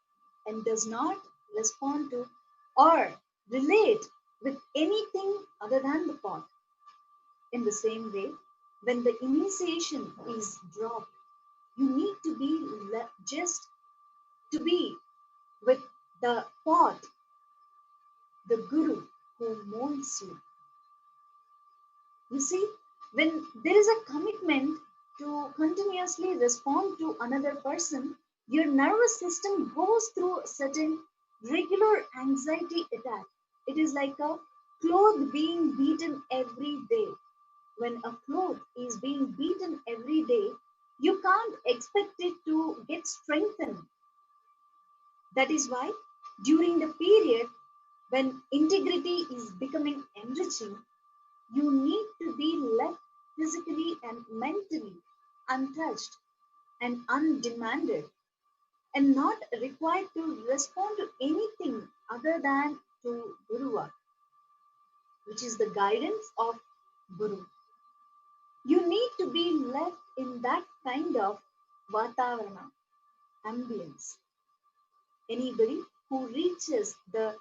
and does not respond to or relate with anything other than the pot. In the same way, when the initiation is dropped, you need to be just to be with the pot, the Guru who molds you. You see, when there is a commitment to continuously respond to another person, your nervous system goes through a certain regular anxiety attack. It is like a cloth being beaten every day. When a cloth is being beaten every day, you can't expect it to get strengthened. That is why during the period when integrity is becoming enriching, you need to be left physically and mentally untouched and undemanded and not required to respond to anything other than to Guruva, which is the guidance of Guru. You need to be left in that kind of Vatavarana, ambience. Anybody who reaches the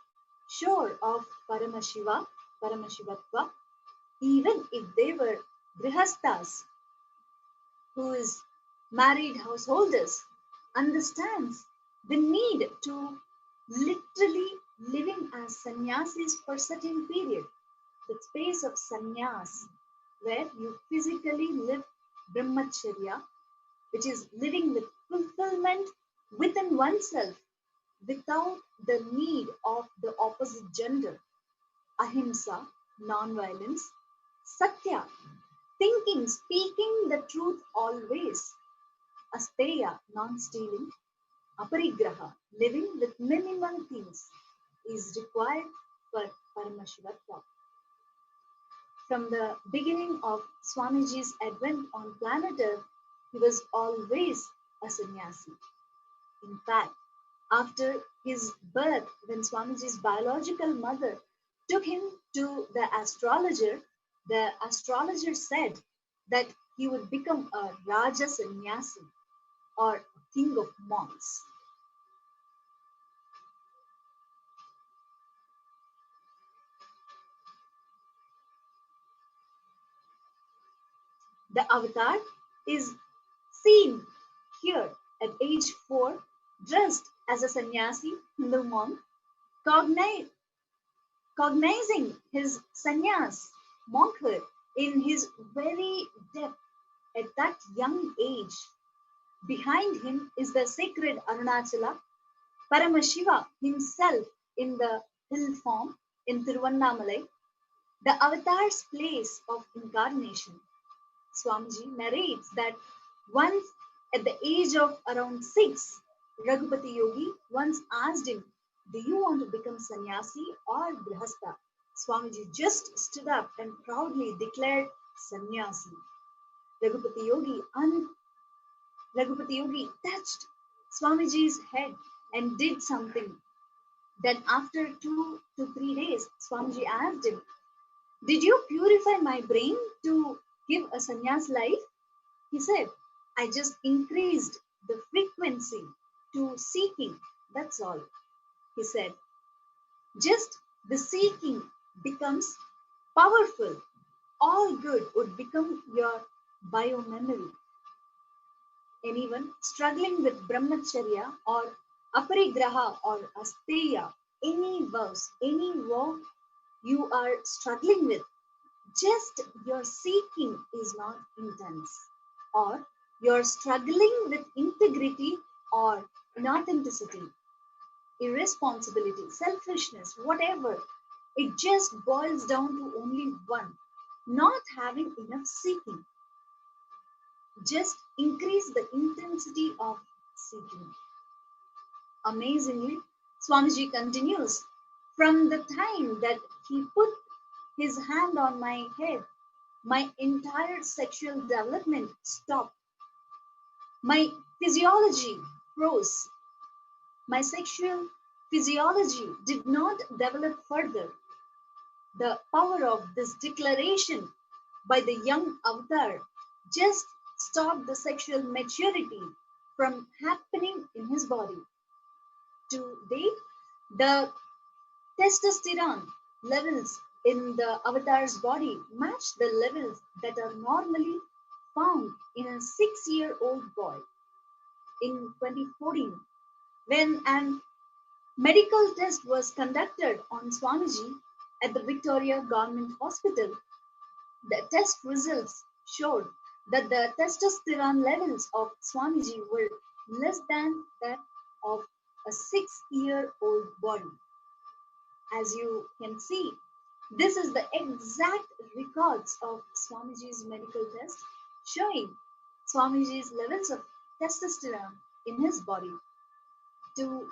shore of Paramashivatva, even if they were Grihasthas, who is married householders, understands the need to literally living as sannyasis for certain period, the space of sannyas, where you physically live brahmacharya, which is living with fulfillment within oneself without the need of the opposite gender, ahimsa, non-violence, satya, thinking, speaking the truth always, asteya, non-stealing, aparigraha, living with minimal things, is required for Paramashivatva. From the beginning of Swamiji's advent on planet Earth, he was always a sannyasi. In fact, after his birth, when Swamiji's biological mother took him to the astrologer said that he would become a Raja Sannyasi or king of monks. The avatar is seen here at age 4, dressed as a sannyasi, Hindu monk, cogni- cognizing his sannyas, monkhood, in his very depth at that young age. Behind him is the sacred Arunachala, Paramashiva himself in the hill form in Tiruvannamalai, the avatar's place of incarnation. Swamiji narrates that once at the age of around 6, Raghupati Yogi once asked him, "Do you want to become sannyasi or grihastha?" Swamiji just stood up and proudly declared sannyasi. Raghupati Yogi, Raghupati Yogi touched Swamiji's head and did something. Then, after 2 to 3 days, Swamiji asked him, "Did you purify my brain to give a sannyas life?" He said, "I just increased the frequency to seeking. That's all." He said, "Just the seeking becomes powerful. All good would become your biomemory." Anyone struggling with brahmacharya or aparigraha or asteya, any vow you are struggling with, just your seeking is not intense, or you're struggling with integrity or inauthenticity, irresponsibility, selfishness, whatever, it just boils down to only one: not having enough seeking. Just increase the intensity of seeking. Amazingly, Swamiji continues, "From the time that he put his hand on my head, my entire sexual development stopped. My physiology froze. My sexual physiology did not develop further." The power of this declaration by the young avatar just stopped the sexual maturity from happening in his body. To date, the testosterone levels in the avatar's body match the levels that are normally found in a 6-year-old boy. In 2014, when an medical test was conducted on Swamiji at the Victoria Government Hospital, the test results showed that the testosterone levels of Swamiji were less than that of a 6-year-old body. As you can see, this is the exact records of Swamiji's medical test showing Swamiji's levels of testosterone in his body. To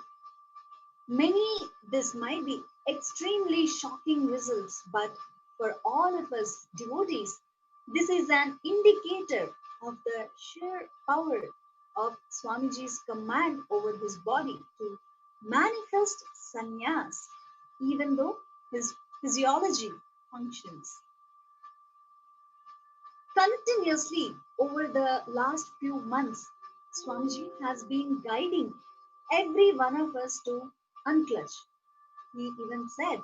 many, this might be extremely shocking results, but for all of us devotees, this is an indicator of the sheer power of Swamiji's command over his body to manifest sannyas, even though his physiology functions. Continuously over the last few months, Swamiji has been guiding every one of us to unclutch. He even said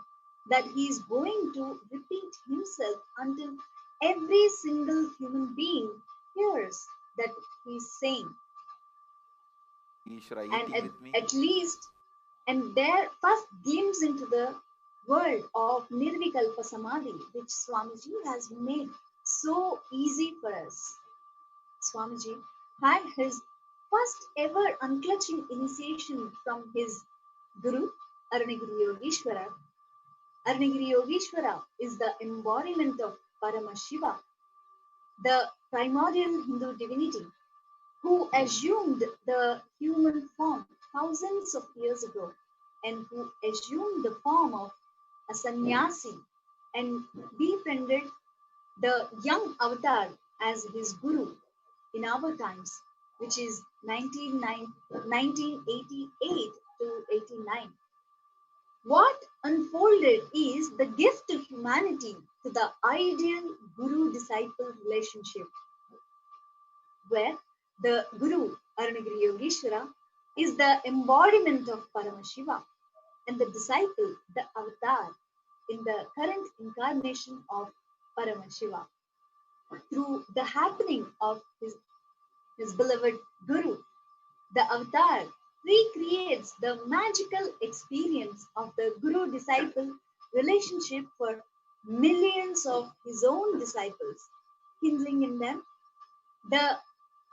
that he is going to repeat himself until every single human being hears that he is saying. Ishvara and eating with me. at least, and their first glimpse into the world of Nirvikalpa Samadhi, which Swamiji has made so easy for us. Swamiji had his first ever unclutching initiation from his Guru, Arunagiri Yogeshwara. Arunagiri Yogeshwara is the embodiment of Paramashiva, the primordial Hindu divinity who assumed the human form thousands of years ago and who assumed the form of a sannyasi and befriended the young avatar as his guru in our times, which is 1988 to 89. What unfolded is the gift to humanity to the ideal guru disciple relationship, where the Guru, Arunagiri Yogeshwara, is the embodiment of Paramashiva and the disciple, the avatar, in the current incarnation of Paramashiva. Through the happening of his beloved Guru, the avatar recreates the magical experience of the Guru disciple relationship for millions of his own disciples, kindling in them the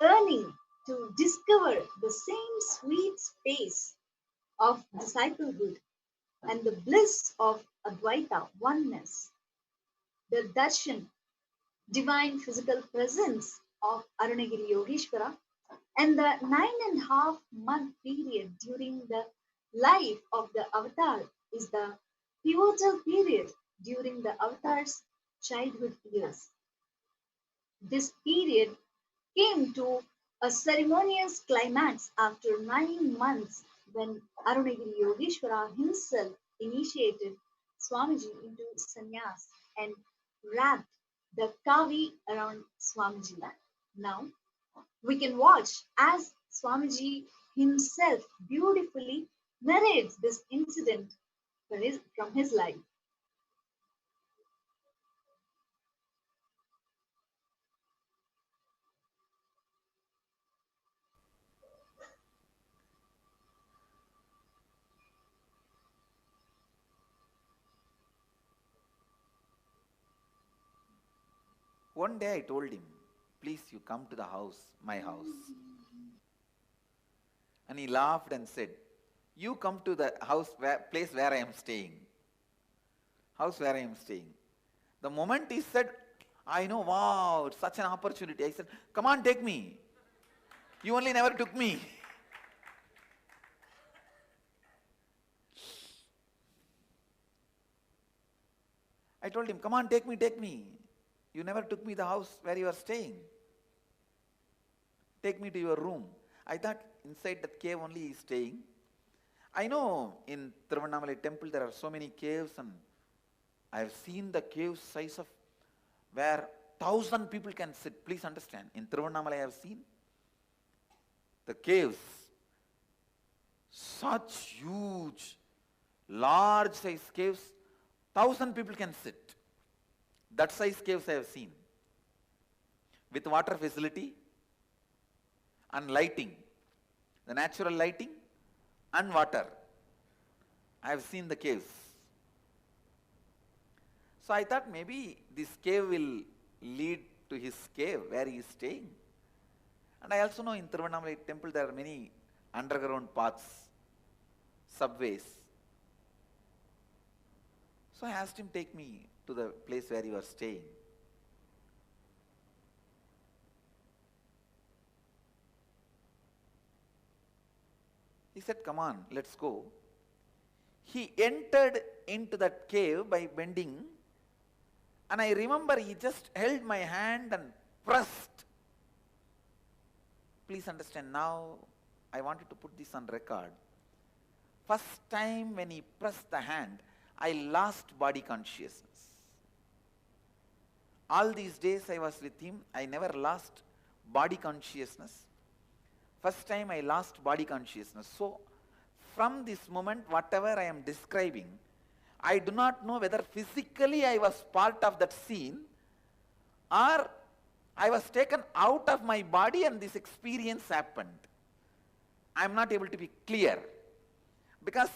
yearning to discover the same sweet space of disciplehood and the bliss of Advaita oneness. The darshan, divine physical presence of Arunagiri Yogeshwara, and the 9.5 month period during the life of the avatar is the pivotal period during the avatar's childhood years. This period came to a ceremonious climax after 9 months when Arunagiri Yogeshwara himself initiated Swamiji into sannyas and wrapped the kavi around Swamiji. Now we can watch as Swamiji himself beautifully narrates this incident from his life. One day I told him, please you come to the house, my house. And he laughed and said, you come to the place where I am staying. House where I am staying. The moment he said, I know, wow, it's such an opportunity. I said, come on, take me. You only never took me. I told him, come on, take me, take me. You never took me the house where you are staying. Take me to your room. I thought inside that cave only he is staying. I know in Tiruvannamalai temple there are so many caves, and I have seen the cave size of where 1,000 people can sit. Please understand, in Tiruvannamalai I have seen the caves, such huge, large size caves, 1,000 people can sit. That size caves I have seen, with water facility and lighting, the natural lighting and water. I have seen the caves. So I thought maybe this cave will lead to his cave where he is staying. And I also know in Tiruvannamalai temple there are many underground paths, subways. So I asked him, take me to the place where you are staying. He said, come on, let's go. He entered into that cave by bending, and I remember he just held my hand and pressed. Please understand, now I wanted to put this on record. First time when he pressed the hand, I lost body consciousness. All these days I was with him, I never lost body consciousness. First time I lost body consciousness. So, from this moment, whatever I am describing, I do not know whether physically I was part of that scene or I was taken out of my body and this experience happened. I am not able to be clear. Because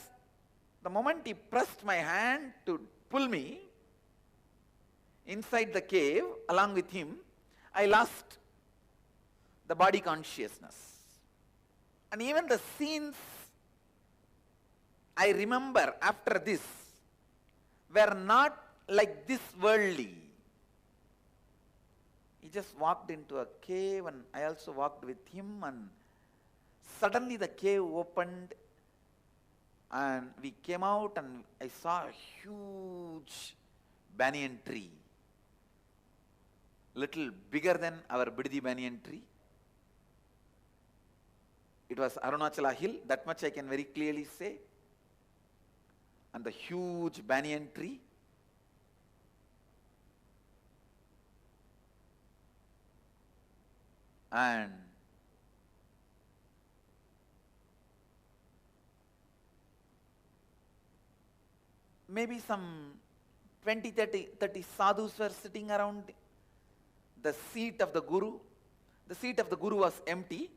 the moment he pressed my hand to pull me inside the cave along with him, I lost the body consciousness. And even the scenes I remember after this were not like this worldly. He just walked into a cave and I also walked with him, and suddenly the cave opened and we came out and I saw a huge banyan tree, little bigger than our Biddi banyan tree. It was Arunachala hill, that much I can very clearly say. And the huge banyan tree. And maybe some 20, 30 sadhus were sitting around the seat of the Guru. The seat of the Guru was empty.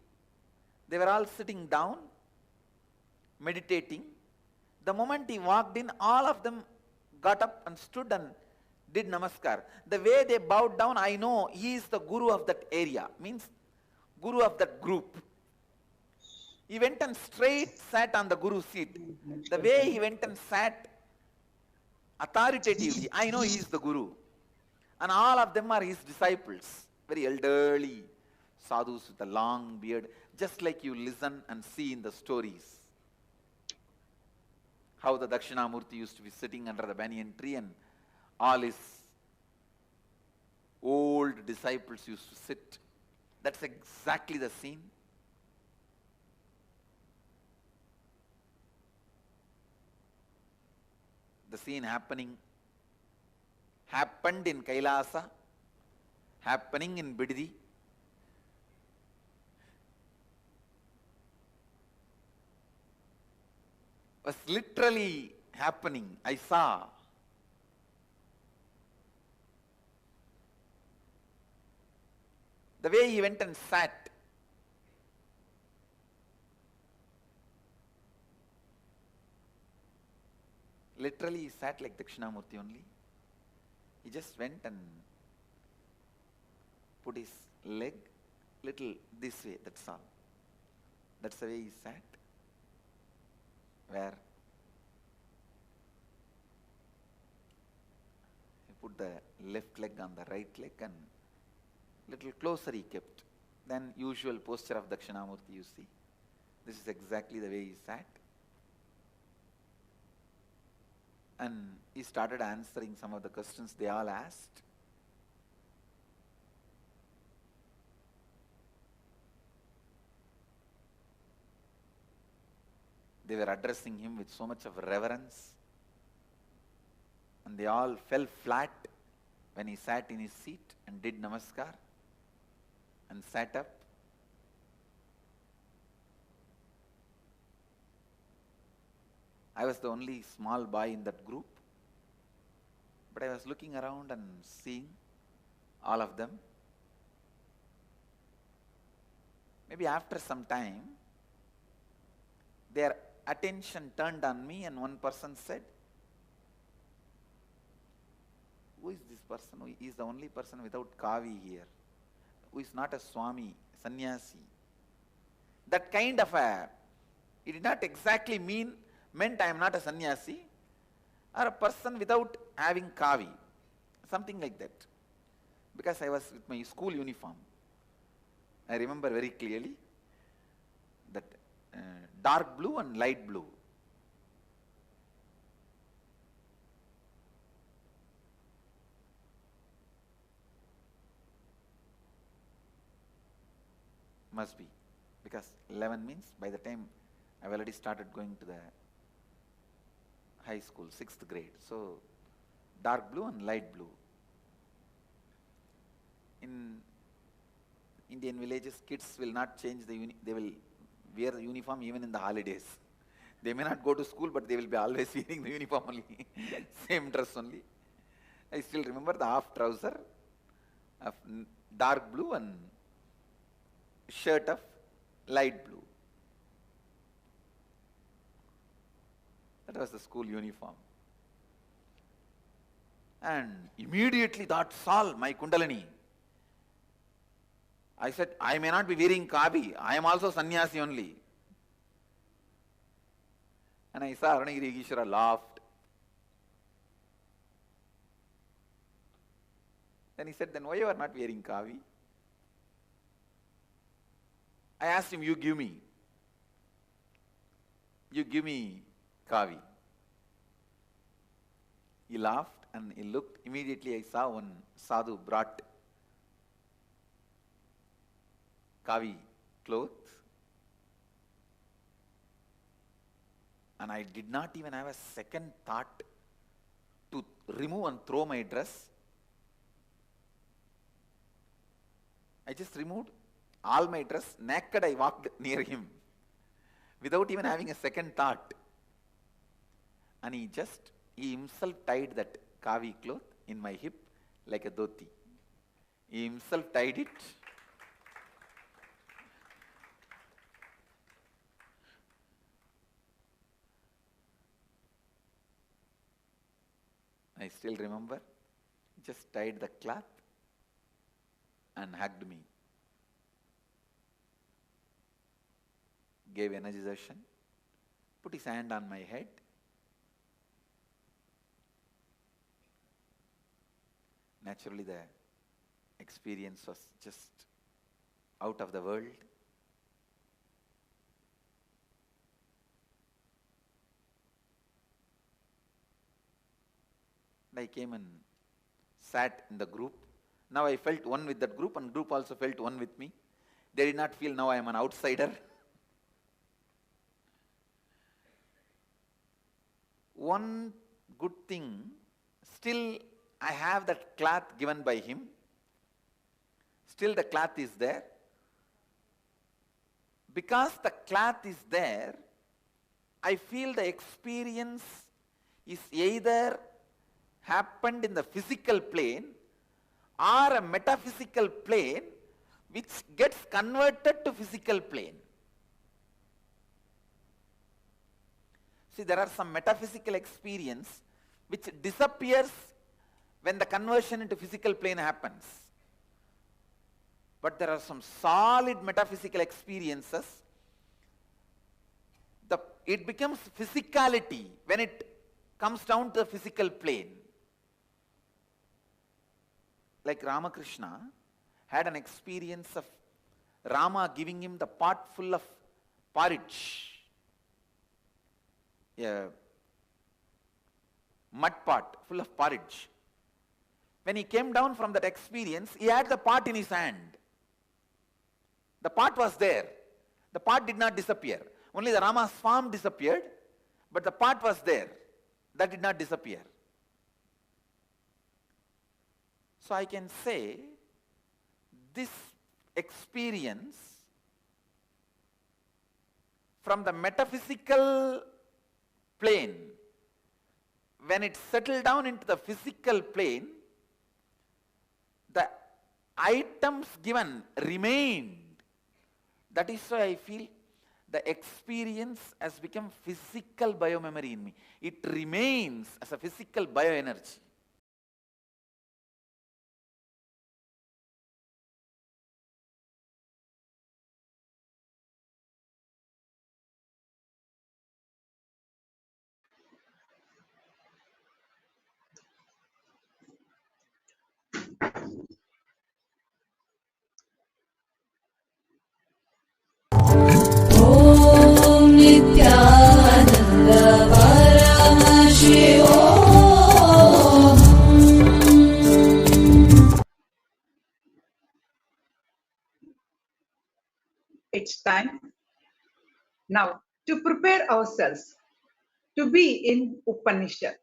They were all sitting down, meditating. The moment he walked in, all of them got up and stood and did namaskar. The way they bowed down, I know he is the Guru of that area, means Guru of that group. He went and straight sat on the Guru's seat. The way he went and sat authoritatively, I know he is the Guru. And all of them are his disciples, very elderly sadhus with a long beard, just like you listen and see in the stories. How the Dakshinamurti used to be sitting under the banyan tree and all his old disciples used to sit. That's exactly the scene. The scene happened in Kailasa, happening in Biddi. Was literally happening. I saw. The way he went and sat. Literally he sat like Dakshinamurti only. He just went and put his leg little this way, that's all. That's the way he sat. Where he put the left leg on the right leg and little closer he kept than usual posture of Dakshinamurti, you see. This is exactly the way he sat. And he started answering some of the questions they all asked. They were addressing him with so much of reverence. And they all fell flat when he sat in his seat and did namaskar and sat up. I was the only small boy in that group, but I was looking around and seeing all of them. Maybe after some time, their attention turned on me and one person said, "Who is this person? He is the only person without kavi here, who is not a swami, sannyasi." That kind of it did not exactly meant I am not a sannyasi or a person without having kavi, something like that. Because I was with my school uniform. I remember very clearly that dark blue and light blue. Must be, because 11 means by the time I've already started going to the high school, 6th grade. So dark blue and light blue. In Indian villages, kids will not change they will wear the uniform even in the holidays. They may not go to school, but they will be always wearing the uniform only, same dress only. I still remember the half trouser of dark blue and shirt of light blue. That was the school uniform. And immediately that solved my Kundalini. I said, I may not be wearing kavi, I am also sannyasi only. And I saw Aranagiri Ishvara laughed. Then he said, then why you are not wearing kavi? I asked him, you give me kavi. He laughed and he looked. Immediately I saw one sadhu brought kavi clothes. And I did not even have a second thought to remove and throw my dress. I just removed all my dress. Naked I walked near him without even having a second thought. And he himself tied that kavi cloth in my hip like a dhoti. He himself tied it. I still remember, just tied the cloth and hugged me. Gave energization, put his hand on my head. Naturally, the experience was just out of the world. I came and sat in the group. Now I felt one with that group, and group also felt one with me. They did not feel now I am an outsider. One good thing, still I have that cloth given by him. Still the cloth is there. Because the cloth is there, I feel the experience is either happened in the physical plane or a metaphysical plane which gets converted to physical plane. See, there are some metaphysical experience which disappears when the conversion into physical plane happens. But there are some solid metaphysical experiences. It becomes physicality when it comes down to the physical plane. Like Ramakrishna had an experience of Rama giving him the pot full of porridge. A mud pot full of porridge. When he came down from that experience, he had the pot in his hand. The pot was there. The pot did not disappear. Only the Rama's form disappeared, but the pot was there. That did not disappear. So I can say, this experience from the metaphysical plane, when it settled down into the physical plane, the items given remained. That is why I feel the experience has become physical biomemory in me. It remains as a physical bioenergy. Om Nithyananda Paramashivoham. It's time now to prepare ourselves to be in Upanishad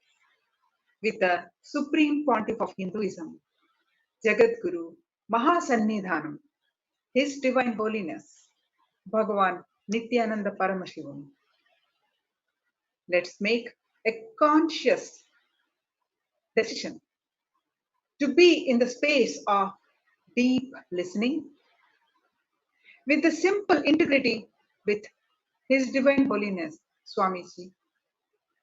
with the Supreme Pontiff of Hinduism, Jagadguru Mahasannidhanam, His Divine Holiness, Bhagavan Nithyananda Paramashivam. Let's make a conscious decision to be in the space of deep listening with the simple integrity with His Divine Holiness, Swamiji,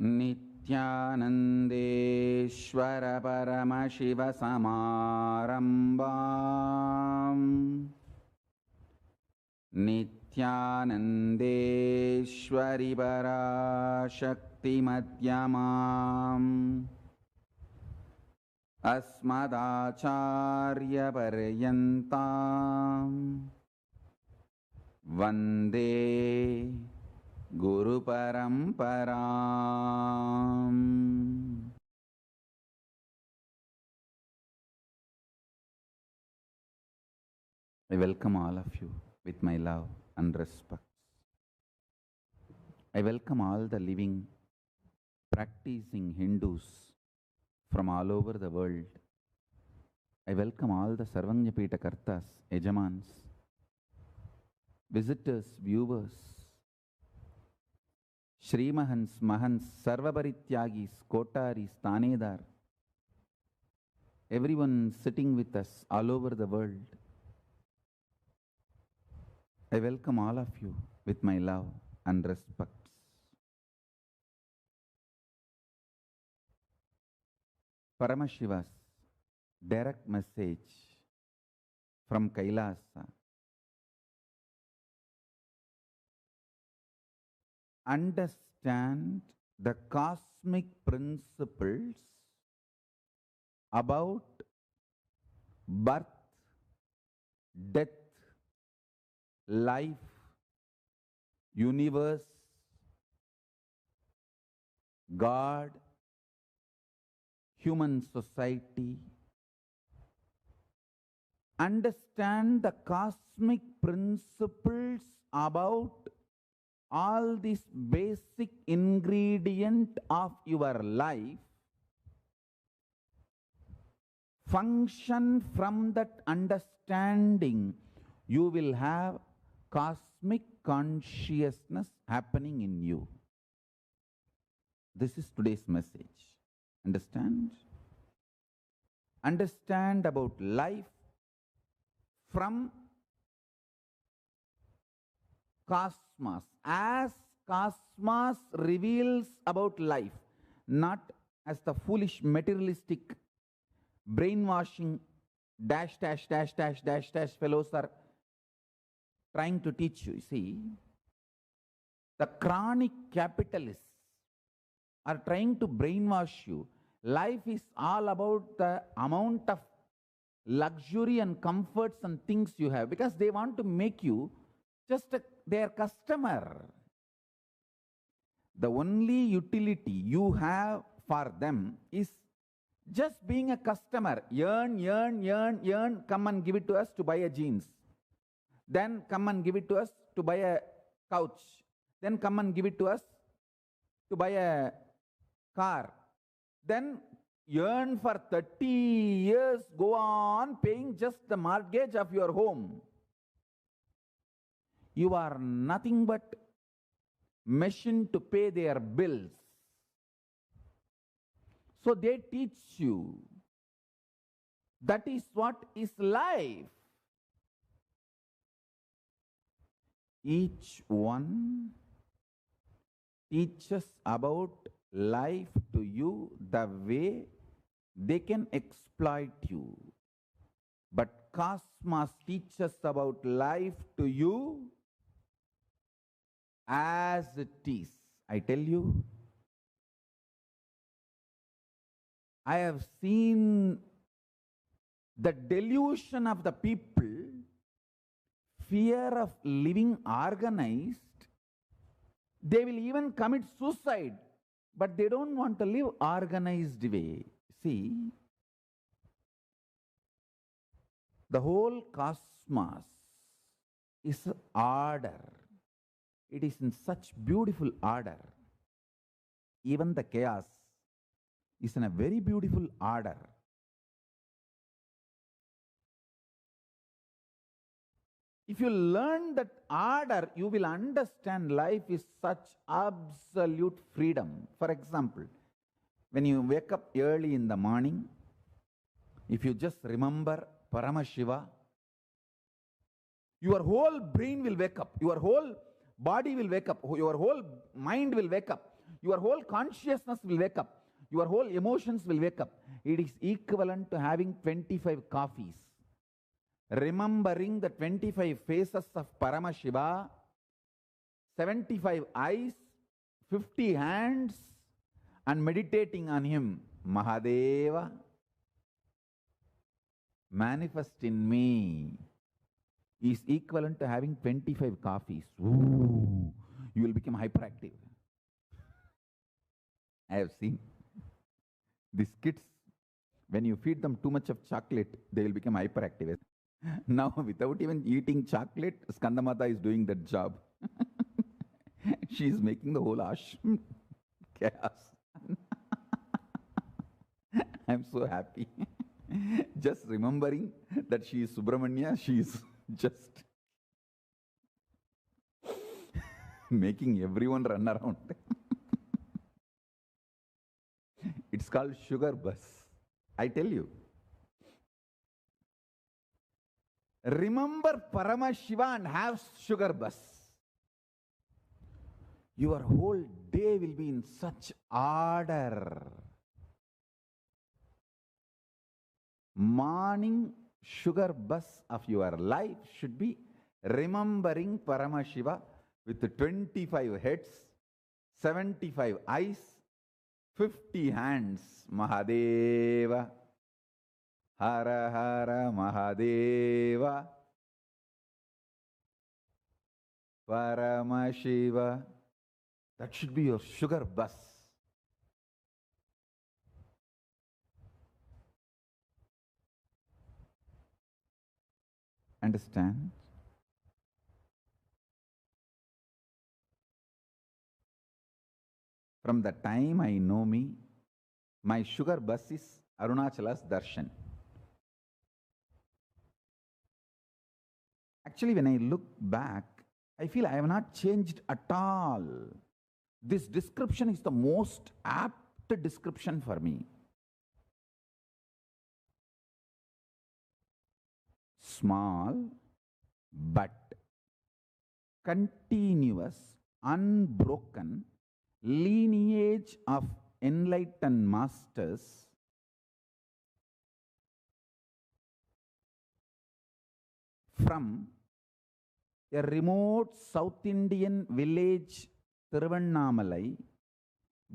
Nithyanandeshwara Paramashivoham Nithyanandeshwari Parashakti Madhyamam Asmadacharya Paryantam Vande Guru Paramparam. I welcome all of you with my love and respect. I welcome all the living, practicing Hindus from all over the world. I welcome all the Sarvanyapita Kartas, Ejamans, visitors, viewers, Shrimahans, Mahans, Sarvabarityagis, Kotaris, Tanedar, everyone sitting with us all over the world. I welcome all of you with my love and respect. Paramashiva's direct message from KAILASA. Understand the cosmic principles about birth, death, life, universe, God, human society. Understand the cosmic principles about all these basic ingredient of your life. Function from that understanding, you will have cosmic consciousness happening in you. This is today's message. Understand? Understand about life from cosmos, as cosmos reveals about life, not as the foolish materialistic brainwashing dash fellows are trying to teach you. See, the chronic capitalists are trying to brainwash you. Life is all about the amount of luxury and comforts and things you have, because they want to make you just their customer. The only utility you have for them is just being a customer. Earn, come and give it to us to buy a jeans. Then come and give it to us to buy a couch. Then come and give it to us to buy a car. Then earn for 30 years, go on paying just the mortgage of your home. You are nothing but machine to pay their bills. So they teach you that is what is life. Each one teaches about life to you the way they can exploit you. But cosmos teaches about life to you as it is. I tell you, I have seen the delusion of the people, fear of living organized. They will even commit suicide, but they don't want to live organized way. See, the whole cosmos is order. It is in such beautiful order. Even the chaos is in a very beautiful order. If you learn that order, you will understand life is such absolute freedom. For example, when you wake up early in the morning, if you just remember Paramashiva, your whole brain will wake up, your whole body will wake up, your whole mind will wake up. Your whole consciousness will wake up. Your whole emotions will wake up. It is equivalent to having 25 coffees. Remembering the 25 faces of Paramashiva, 75 eyes, 50 hands, and meditating on him. Mahadeva, manifest in me, is equivalent to having 25 coffees. Ooh, you will become hyperactive. I have seen these kids, when you feed them too much of chocolate, they will become hyperactive. Now, without even eating chocolate, Skandamata is doing that job. She is making the whole ashram chaos. I'm so happy. Just remembering that she is Subramanya, she is just making everyone run around. It's called sugar bus. I tell you. Remember Paramashiva and have sugar bus. Your whole day will be in such order. Morning sugar bus of your life should be remembering Paramashiva with 25 heads, 75 eyes, 50 hands. Mahadeva, Hara Hara Mahadeva, Paramashiva. That should be your sugar bus. Understand? From the time I know me, my sugar bus is Arunachala's darshan. Actually, when I look back, I feel I have not changed at all. This description is the most apt description for me. Small but continuous, unbroken lineage of enlightened masters from a remote South Indian village, Thiruvannamalai,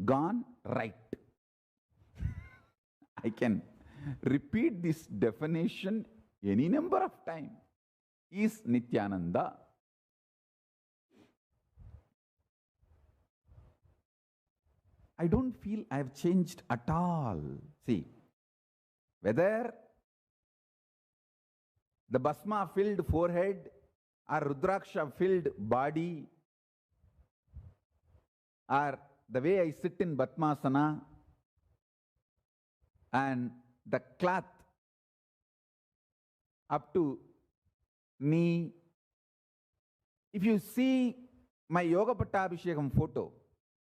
gone right. I can repeat this definition any number of times. Is Nithyananda. I don't feel I have changed at all. See, whether the Bhasma filled forehead or Rudraksha filled body, or the way I sit in Batmasana and the cloth up to knee. If you see my Yoga Pattabhishekam photo,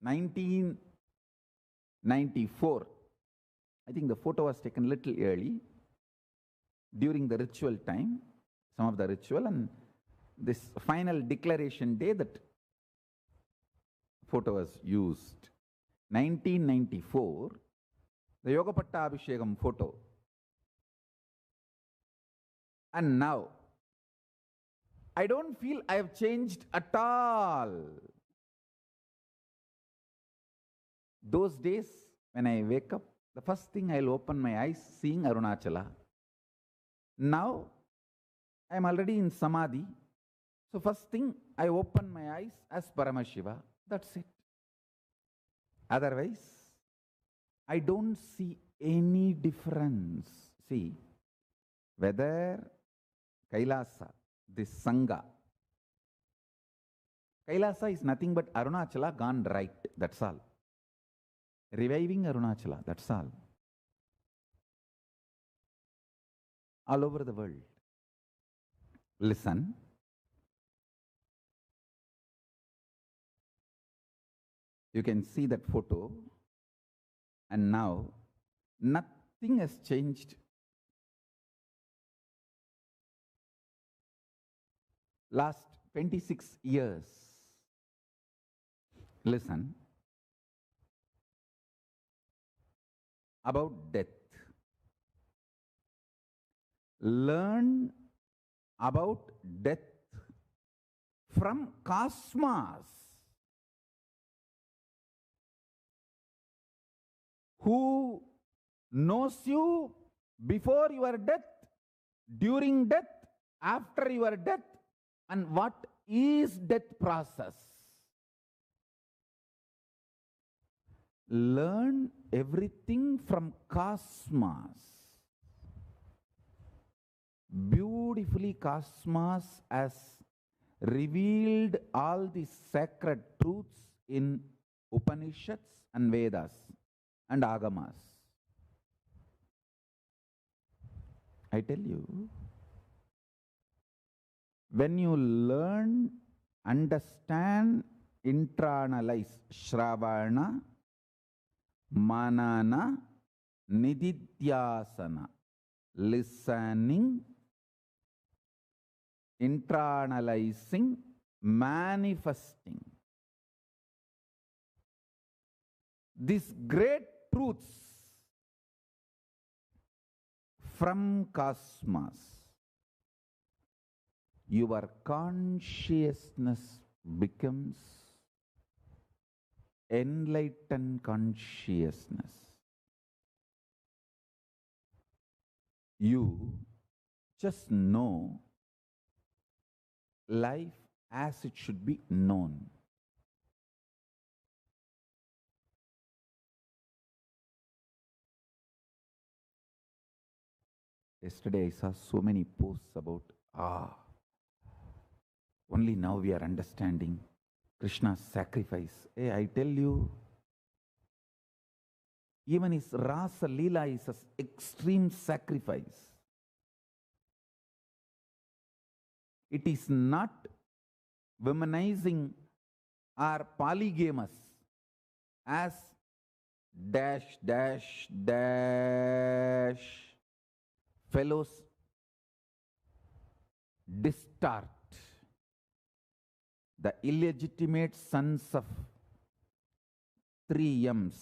1994, I think the photo was taken a little early during the ritual time, some of the ritual, and this final declaration day that photo was used. 1994, the Yoga Pattabhishekam photo. And now, I don't feel I have changed at all. Those days, when I wake up, the first thing I'll open my eyes seeing Arunachala. Now, I'm already in Samadhi. So first thing, I open my eyes as Paramashiva. That's it. Otherwise, I don't see any difference. See, whether KAILASA, this Sangha, KAILASA is nothing but Arunachala gone right. That's all. Reviving Arunachala. That's all. All over the world. Listen. You can see that photo. And now, nothing has changed. Last 26 years. Listen. about death. Learn about death from cosmos, who knows you before your death, during death, after your death, and what is death process. Learn everything from cosmos. Beautifully, cosmos has revealed all these sacred truths in Upanishads and Vedas and Agamas. I tell you, when you learn, understand, internalize Shravana, Manana, Nididhyasana, listening, internalizing, manifesting these great truths from cosmos, your consciousness becomes enlightened consciousness. You just know life as it should be known. Yesterday I saw so many posts about, only now we are understanding Krishna's sacrifice. Hey, I tell you, even his Rasa Leela is an extreme sacrifice. It is not womanizing or polygamous as dash, dash, dash fellows distort the illegitimate sons of 3 M's.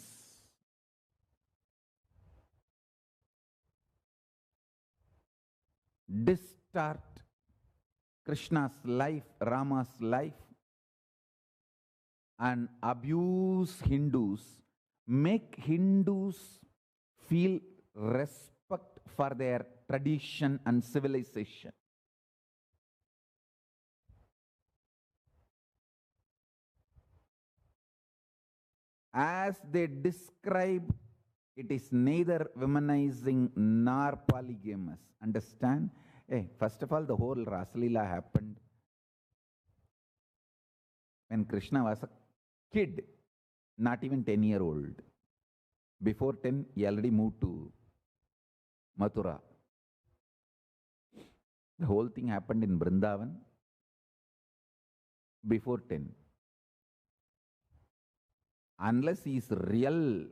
Distort Krishna's life, Rama's life, and abuse Hindus, make Hindus feel respect for their tradition and civilization. As they describe, it is neither womanizing nor polygamous. Understand? Hey, first of all, the whole Rasalila happened when Krishna was a kid, not even 10-year-old. Before 10, he already moved to Mathura. The whole thing happened in Vrindavan before 10. Unless he is real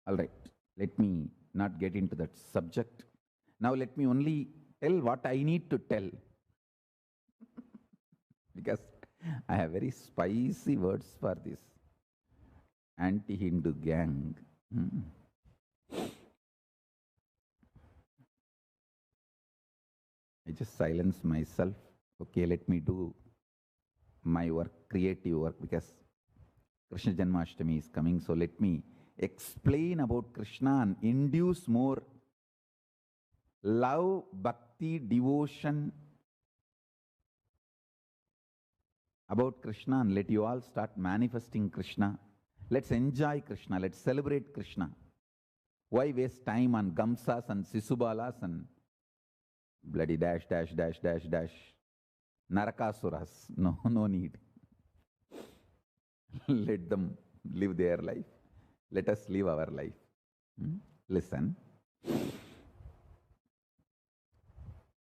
all right, let me not get into that subject. Now let me only tell what I need to tell. Because I have very spicy words for this anti-Hindu gang. I just silence myself. Okay, let me do my work, creative work, because Krishna Janmashtami is coming. So let me explain about Krishna and induce more love, bhakti, devotion about Krishna, and let you all start manifesting Krishna. Let's enjoy Krishna. Let's celebrate Krishna. Why waste time on Gamsas and Sisubalas and bloody dash, dash, dash, dash, dash Narakasuras? No need. Let them live their life. Let us live our life. Listen.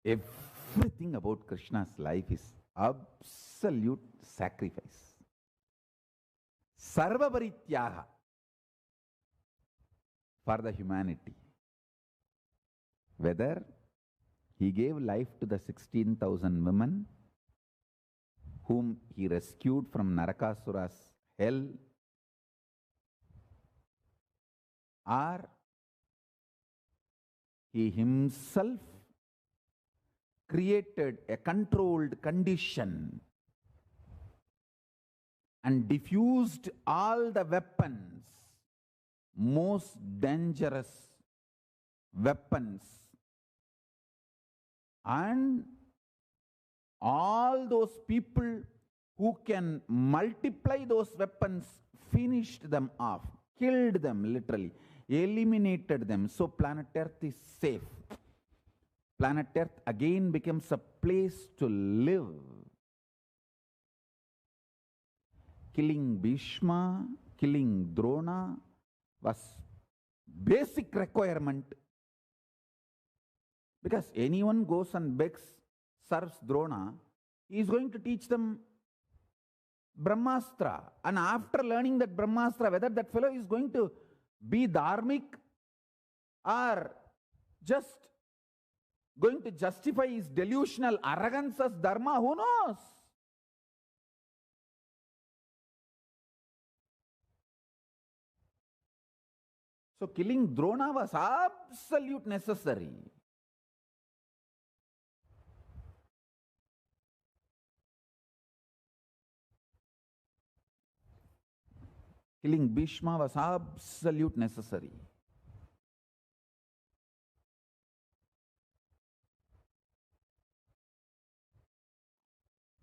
Everything about Krishna's life is absolute sacrifice. Sarva parityaga for the humanity. Whether He gave life to the 16,000 women whom he rescued from Narakasura's hell, or he himself created a controlled condition and diffused all the weapons, most dangerous weapons, and all those people who can multiply those weapons finished them off, killed them literally, eliminated them. So planet Earth is safe. Planet Earth again becomes a place to live. Killing Bhishma, killing Drona was basic requirement, because anyone goes and begs, serves Drona, he is going to teach them Brahmastra. And after learning that Brahmastra, whether that fellow is going to be dharmic or just going to justify his delusional arrogance as dharma, who knows? So killing Drona was absolute necessary. Killing Bhishma was absolute necessary.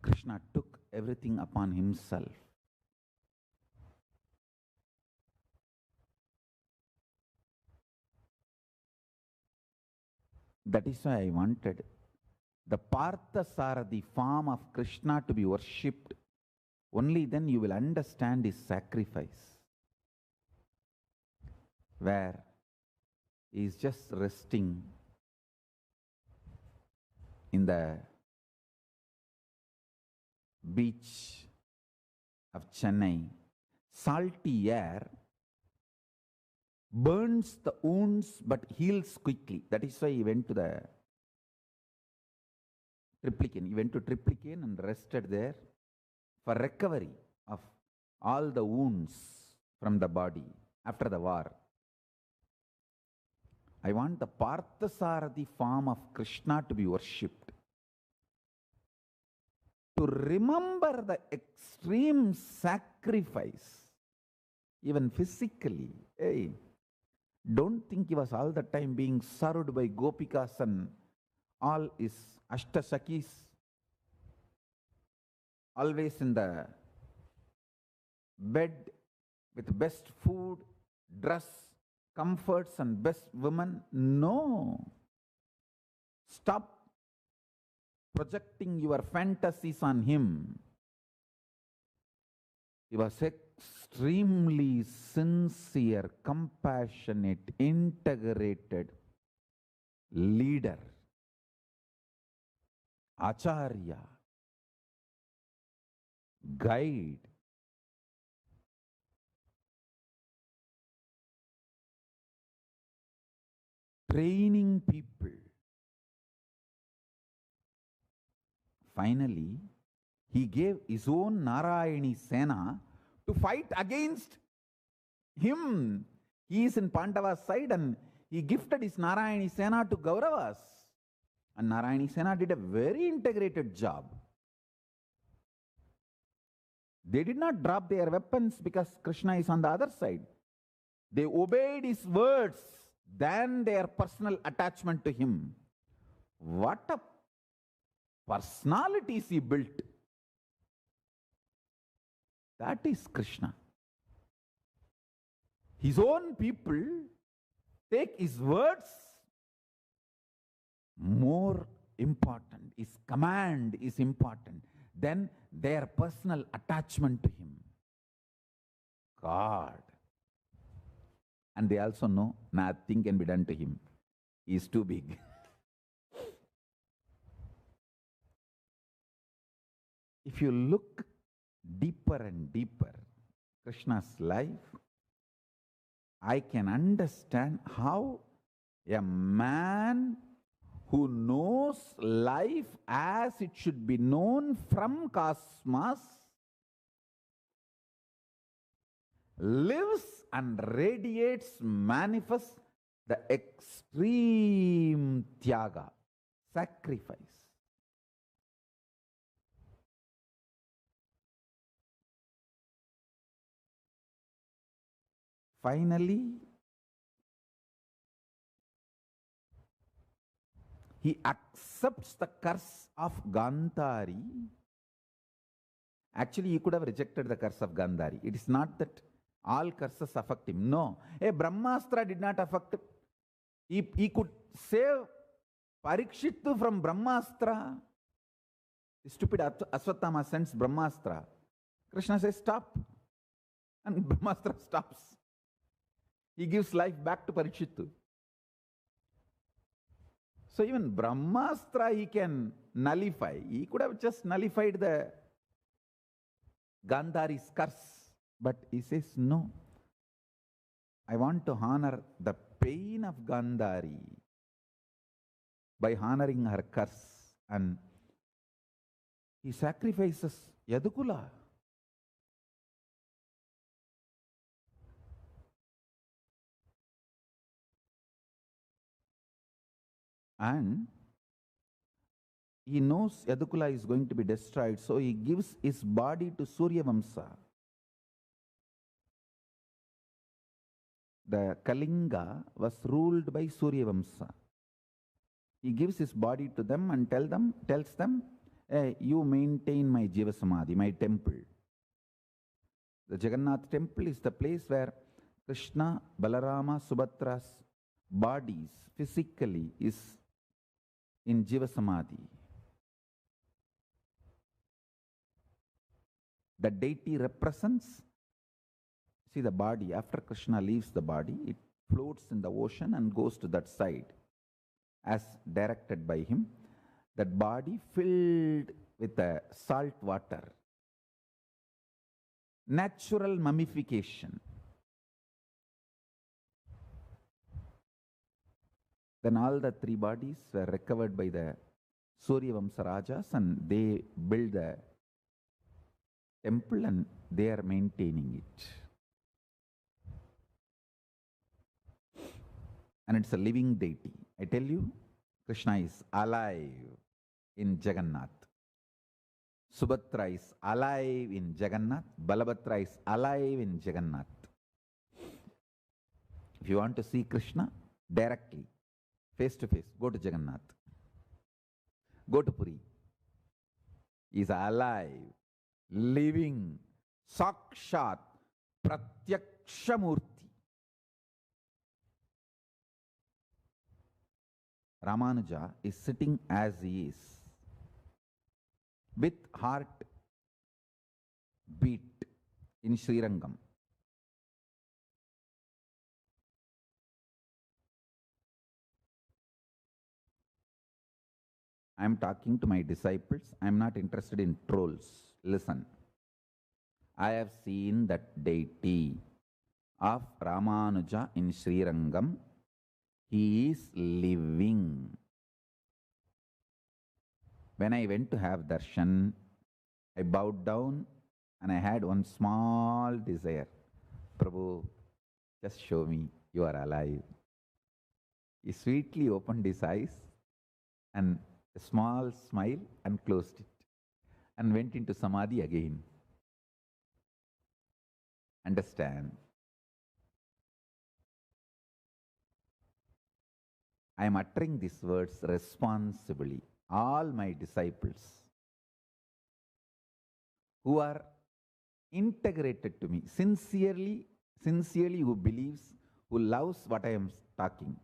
Krishna took everything upon himself. That is why I wanted the Parthasarathi form of Krishna to be worshipped. Only then you will understand his sacrifice, where he is just resting in the beach of Chennai. Salty air burns the wounds but heals quickly. That is why he went to the Triplicane. He went to Triplicane and rested there for recovery of all the wounds from the body after the war. I want the Parthasarathi form of Krishna to be worshipped, to remember the extreme sacrifice, even physically. Hey, don't think he was all the time being served by Gopikas and all his Ashtasakis, always in the bed with best food, dress, comforts and best women. No. Stop projecting your fantasies on him. He was extremely sincere, compassionate, integrated leader, Acharya, guide. Training people. Finally, he gave his own Narayani Sena to fight against him. He is in Pandava's side and he gifted his Narayani Sena to Kauravas. And Narayani Sena did a very integrated job. They did not drop their weapons because Krishna is on the other side. They obeyed his words than their personal attachment to him. What a personalities he built. That is Krishna. His own people take his words more important. His command is important than their personal attachment to him. God. And they also know nothing can be done to him. He is too big. If you look deeper and deeper Krishna's life, I can understand how a man who knows life as it should be known from cosmos, lives and radiates, manifests the extreme tyaga, sacrifice. Finally, he accepts the curse of Gandhari. Actually, he could have rejected the curse of Gandhari. It is not that all curses affect him. No. A Brahmastra did not affect him. He could save Parikshit from Brahmastra. The stupid Aswathama sends Brahmastra. Krishna says, stop. And Brahmastra stops. He gives life back to Parikshit. So even Brahmastra he can nullify. He could have just nullified the Gandhari's curse. But he says, no. I want to honor the pain of Gandhari by honoring her curse. And he sacrifices Yadukula. And he knows Yadukula is going to be destroyed, so he gives his body to Surya Vamsa. The Kalinga was ruled by Surya Vamsa. He gives his body to them and tells them, hey, you maintain my Jiva Samadhi, my temple. The Jagannath temple is the place where Krishna, Balarama, Subhadra's bodies physically is in Jiva Samadhi. The deity represents, see the body, after Krishna leaves the body, it floats in the ocean and goes to that side as directed by him. That body filled with the salt water. Natural mummification. Then all the three bodies were recovered by the Surya Vamsa Rajas and they build the temple and they are maintaining it. And it's a living deity. I tell you, Krishna is alive in Jagannath. Subhadra is alive in Jagannath. Balabhadra is alive in Jagannath. If you want to see Krishna directly, face to face, go to Jagannath. Go to Puri. He is alive, living, Sakshat, Pratyakshamurti. Ramanuja is sitting as he is, with heart beat in Srirangam. I am talking to my disciples. I am not interested in trolls. Listen. I have seen that deity of Ramanuja in Srirangam. He is living. When I went to have darshan, I bowed down and I had one small desire. Prabhu, just show me you are alive. He sweetly opened his eyes and a small smile and closed it and went into samadhi again. Understand? I am uttering these words responsibly. All my disciples who are integrated to me, sincerely who believes, who loves what I am talking,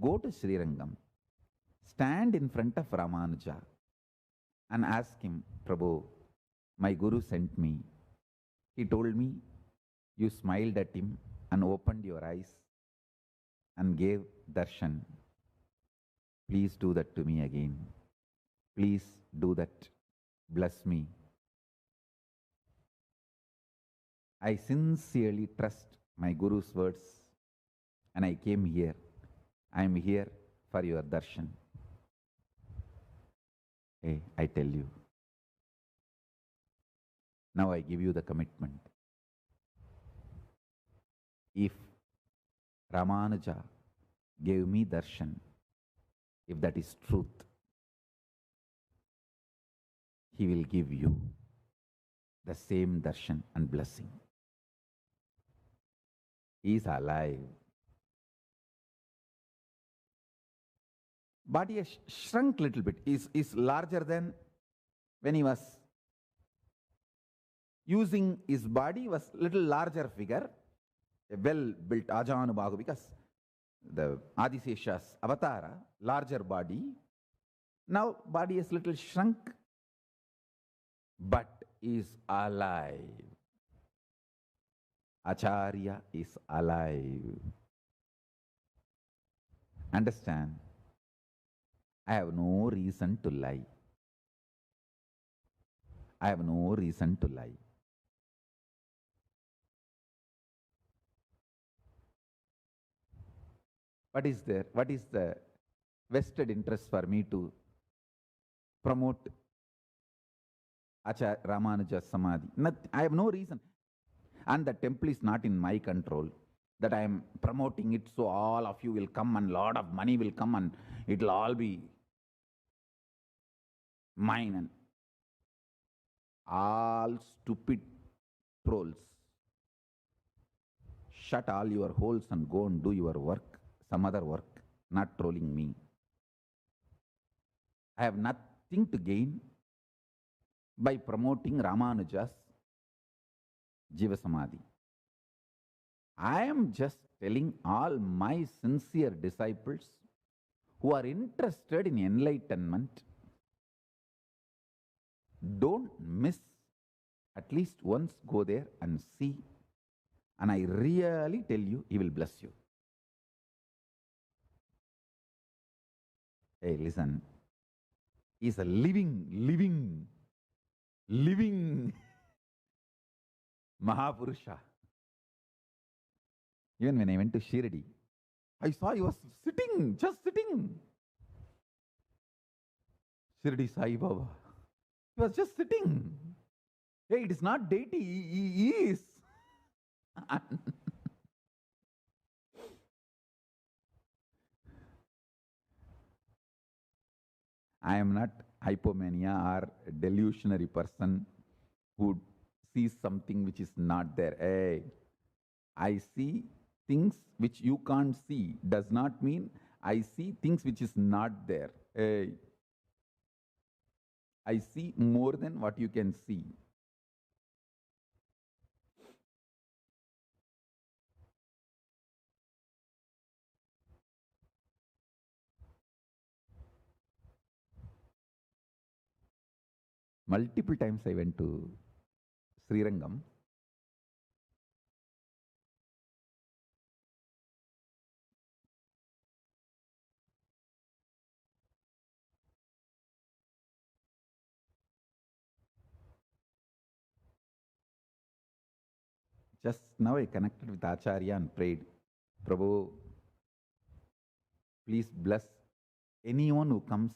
go to Srirangam, stand in front of Ramanuja and ask him, Prabhu, my Guru sent me. He told me you smiled at him and opened your eyes and gave darshan. Please do that to me again. Please do that. Bless me. I sincerely trust my Guru's words and I came here. I am here for your darshan. Hey, I tell you. Now I give you the commitment. If Ramanuja gave me darshan, if that is truth, he will give you the same darshan and blessing. He is alive. Body has shrunk a little bit, is larger than when he was using his body, was little larger figure, a well-built Ajanubahu, because the Adisesha's avatara, larger body. Now body is little shrunk, but is alive. Acharya is alive. Understand? I have no reason to lie. I have no reason to lie. What is there? What is the vested interest for me to promote Acharya Ramanuja Samadhi? I have no reason. And the temple is not in my control, that I am promoting it so all of you will come and lot of money will come and it will all be mine. And all stupid trolls, shut all your holes and go and do your work, some other work, not trolling me. I have nothing to gain by promoting Ramanuja's Jiva Samadhi. I am just telling all my sincere disciples who are interested in enlightenment, don't miss, at least once go there and see. And I really tell you, he will bless you. Hey, listen. He's a living Mahapurusha. Even when I went to Shirdi, I saw he was sitting, just sitting. Shirdi Sai Baba. He was just sitting. Hey, it is not deity, he is. I am not hypomania or delusionary person who sees something which is not there. Hey, I see things which you can't see. Does not mean I see things which is not there. Hey, I see more than what you can see. Multiple times I went to Srirangam. Just now I connected with Acharya and prayed, Prabhu, please bless anyone who comes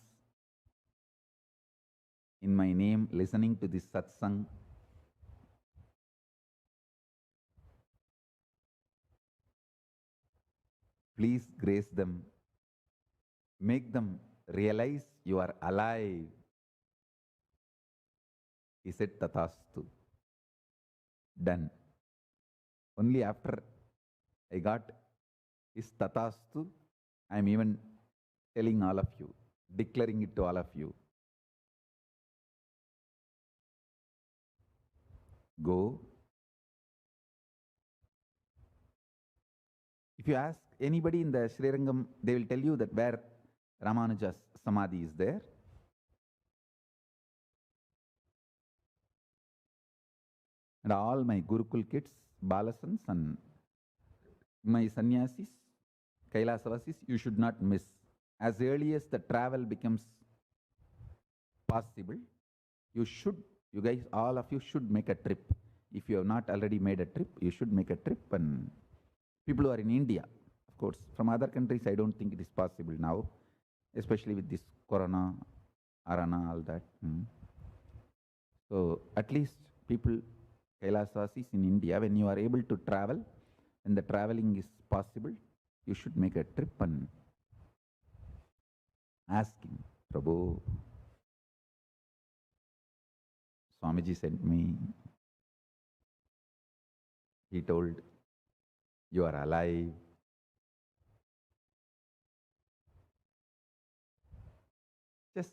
in my name listening to this satsang. Please grace them. Make them realize you are alive. He said, Tatastu. Done. Only after I got his Tatastu, I am even telling all of you, declaring it to all of you. Go. If you ask anybody in the Srirangam, they will tell you that where Ramanuja's Samadhi is there. And all my Gurukul kids, Balasans and my sannyasis, Kailasavasis, you should not miss. As early as the travel becomes possible, you guys, all of you should make a trip. If you have not already made a trip, you should make a trip. And people who are in India, of course, from other countries, I don't think it is possible now, especially with this corona Arana, all that. So at least people, Kailasasis in India, when you are able to travel, when the traveling is possible, you should make a trip and ask him, Prabhu, Swamiji sent me. He told, you are alive. Just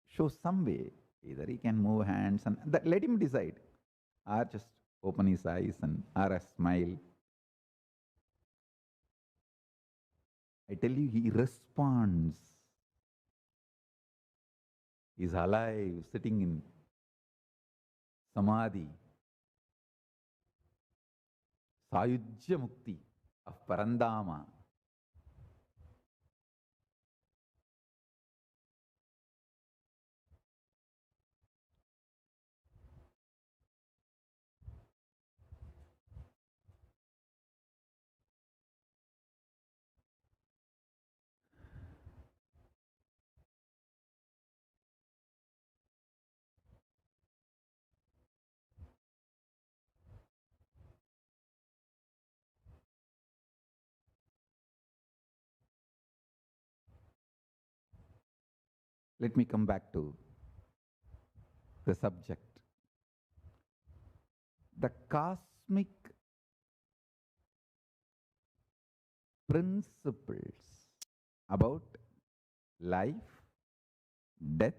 show some way. Either he can move hands and let him decide. Or just open his eyes and or a smile. I tell you, he responds. He's alive, sitting in Samadhi, Sayujya Mukti of Parandama. Let me come back to the subject. The cosmic principles about life, death,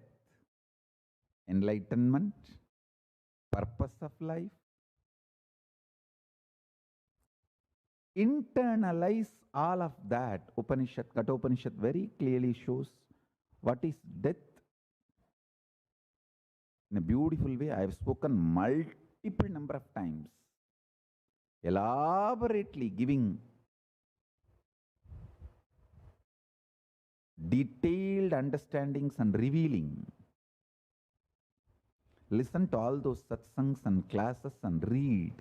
enlightenment, purpose of life, internalize all of that. Kathopanishad very clearly shows what is death in a beautiful way. I have spoken multiple number of times, elaborately giving detailed understandings and revealing. Listen to all those satsangs and classes and read.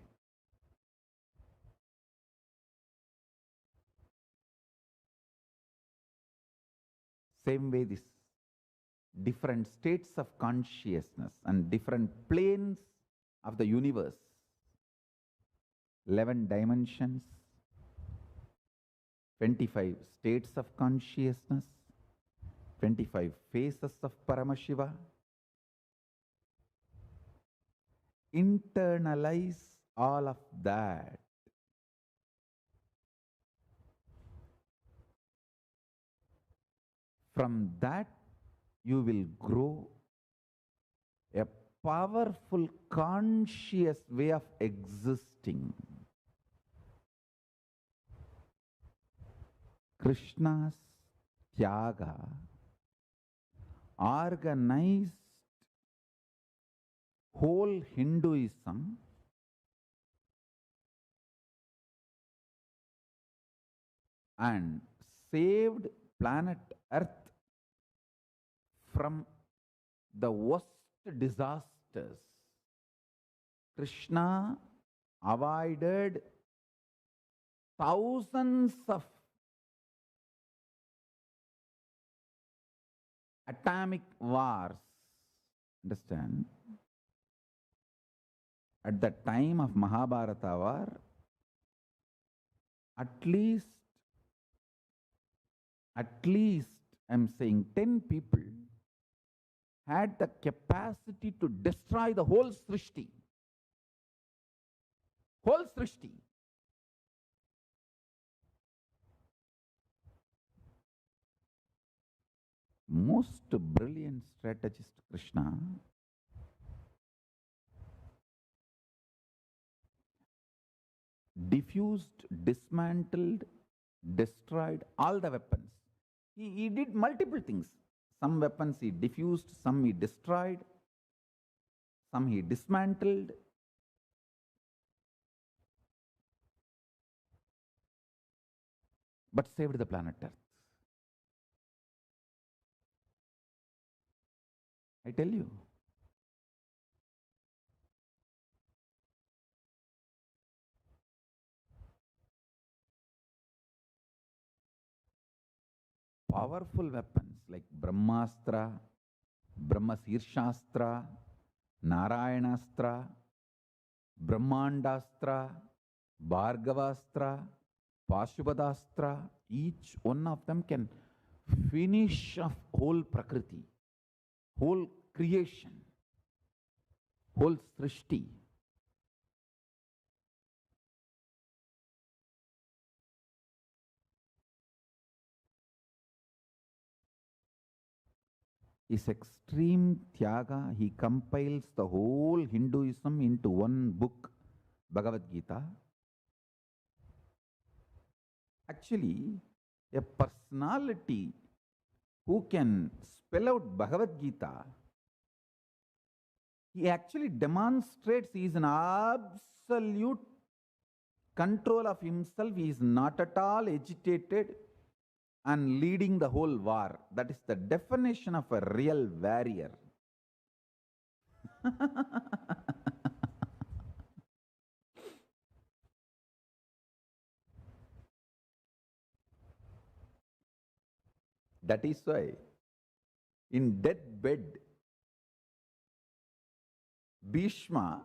Same way, this different states of consciousness and different planes of the universe, 11 dimensions, 25 states of consciousness, 25 faces of Paramashiva. Internalize all of that. From that, you will grow a powerful conscious way of existing. Krishna's Tyaga organized whole Hinduism and saved planet Earth from the worst disasters. Krishna avoided thousands of atomic wars. Understand? At the time of Mahabharata war, at least I'm saying 10 people had the capacity to destroy the whole Srishti. Whole Srishti. Most brilliant strategist Krishna diffused, dismantled, destroyed all the weapons. He did multiple things. Some weapons he diffused, some he destroyed, some he dismantled. But saved the planet Earth. I tell you. Powerful weapons like Brahmastra, Brahma Sirshastra, Narayanastra, Brahmandastra, Bhargavastra, Pashubadastra, each one of them can finish of whole Prakriti, whole creation, whole Srishti. His extreme Tyaga, he compiles the whole Hinduism into one book, Bhagavad Gita. Actually, a personality who can spell out Bhagavad Gita, he actually demonstrates he is an absolute control of himself. He is not at all agitated and leading the whole war. That is the definition of a real warrior. That is why in deathbed, Bhishma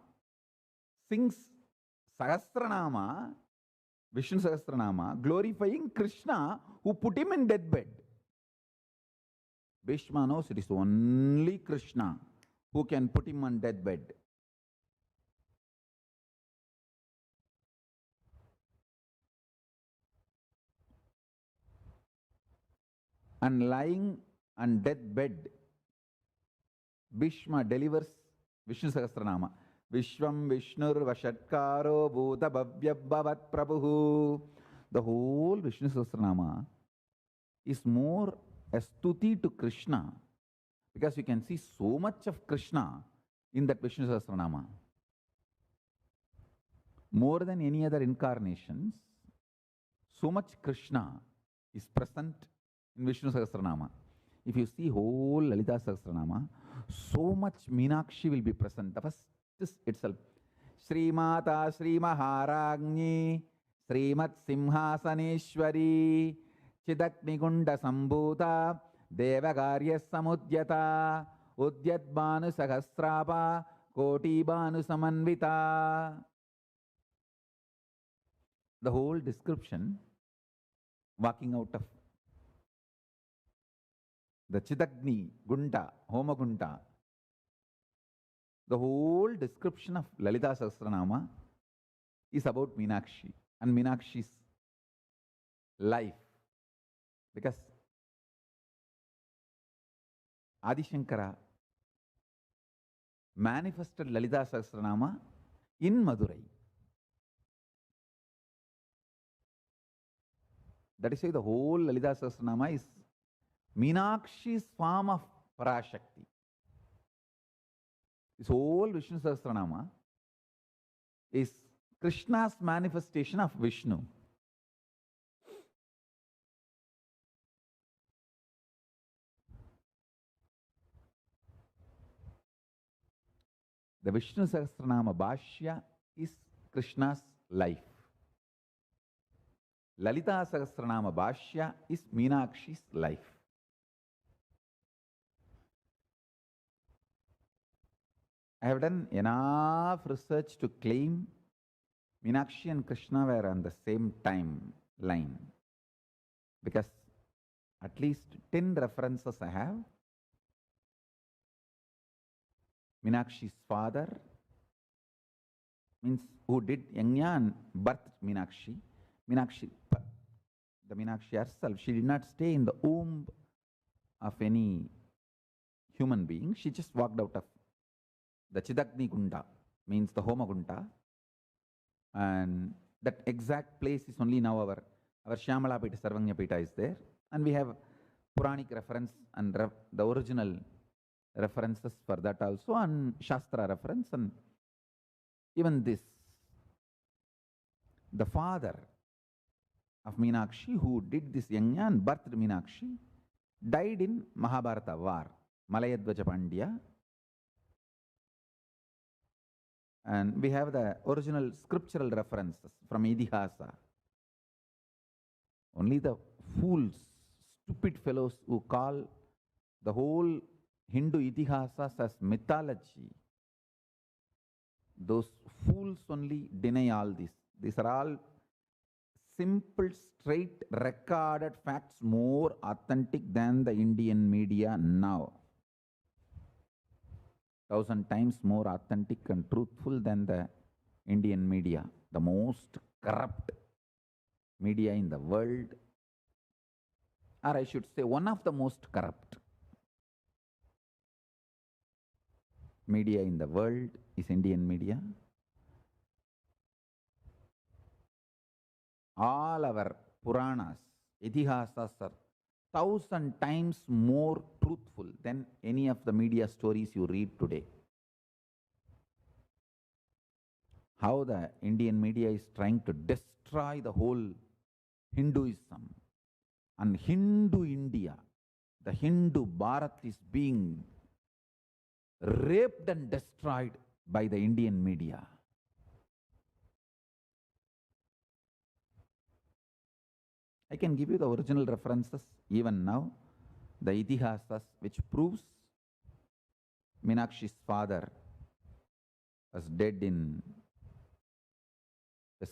sings Sahasranama, Vishnu Sahasranama, glorifying Krishna who put him in deathbed. Bhishma knows it is only Krishna who can put him on deathbed. And lying on deathbed, Bhishma delivers Vishnu Sahasranama. Vishvam Vishnur Vashatkaro Bhuta Bhavyabhavat Prabhu. The whole Vishnu Sahasranama is more a stuti to Krishna, because you can see so much of Krishna in that Vishnu Sahasranama. More than any other incarnations, so much Krishna is present in Vishnu Sahasranama. If you see whole Lalita Sahasranama, so much Meenakshi will be present. The first itself. Sri Mata Sri Maharagni Srimat Simhasaneshwari Chidaknigunda Sambhuta Devagarya Samudyata Udyat Bhanu Sahasrapa Koti Bhanu Samanvita. The whole description walking out of the Chidagni Gunda, Homa Gunda. The whole description of Lalita Sahasranama is about Meenakshi and Meenakshi's life. Because Adi Shankara manifested Lalita Sahasranama in Madurai. That is why the whole Lalita Sahasranama is Meenakshi's form of Parashakti. This whole Vishnu Sahasranama is Krishna's manifestation of Vishnu. The Vishnu Sahasranama Bhashya is Krishna's life. Lalita Sahasranama Bhashya is Meenakshi's life. I have done enough research to claim Meenakshi and Krishna were on the same timeline, because at least 10 references I have. Meenakshi's father, means who did yajna and birthed Meenakshi. Meenakshi, the Meenakshi herself, she did not stay in the womb of any human being. She just walked out of the Chidagni Gunda, means the Homa Gunda, and that exact place is only now our Shyamala Pita, Sarvanya Pita is there, and we have Puranic reference and the original references for that also, and Shastra reference, and even this. The father of Meenakshi, who did this yajna and birthed Meenakshi, died in Mahabharata war, Malayadvaja Pandya. And we have the original scriptural references from Idihasa. Only the fools, stupid fellows who call the whole Hindu itihasas as mythology. Those fools only deny all this. These are all simple, straight, recorded facts, more authentic than the Indian media now. 1,000 times more authentic and truthful than the Indian media, the most corrupt media in the world, or I should say one of the most corrupt media in the world is Indian media. All our Puranas, Itihasas are 1,000 times more truthful than any of the media stories you read today. How the Indian media is trying to destroy the whole Hinduism and Hindu India. The Hindu Bharat is being raped and destroyed by the Indian media. I can give you the original references even now, the Itihasas, which proves Meenakshi's father was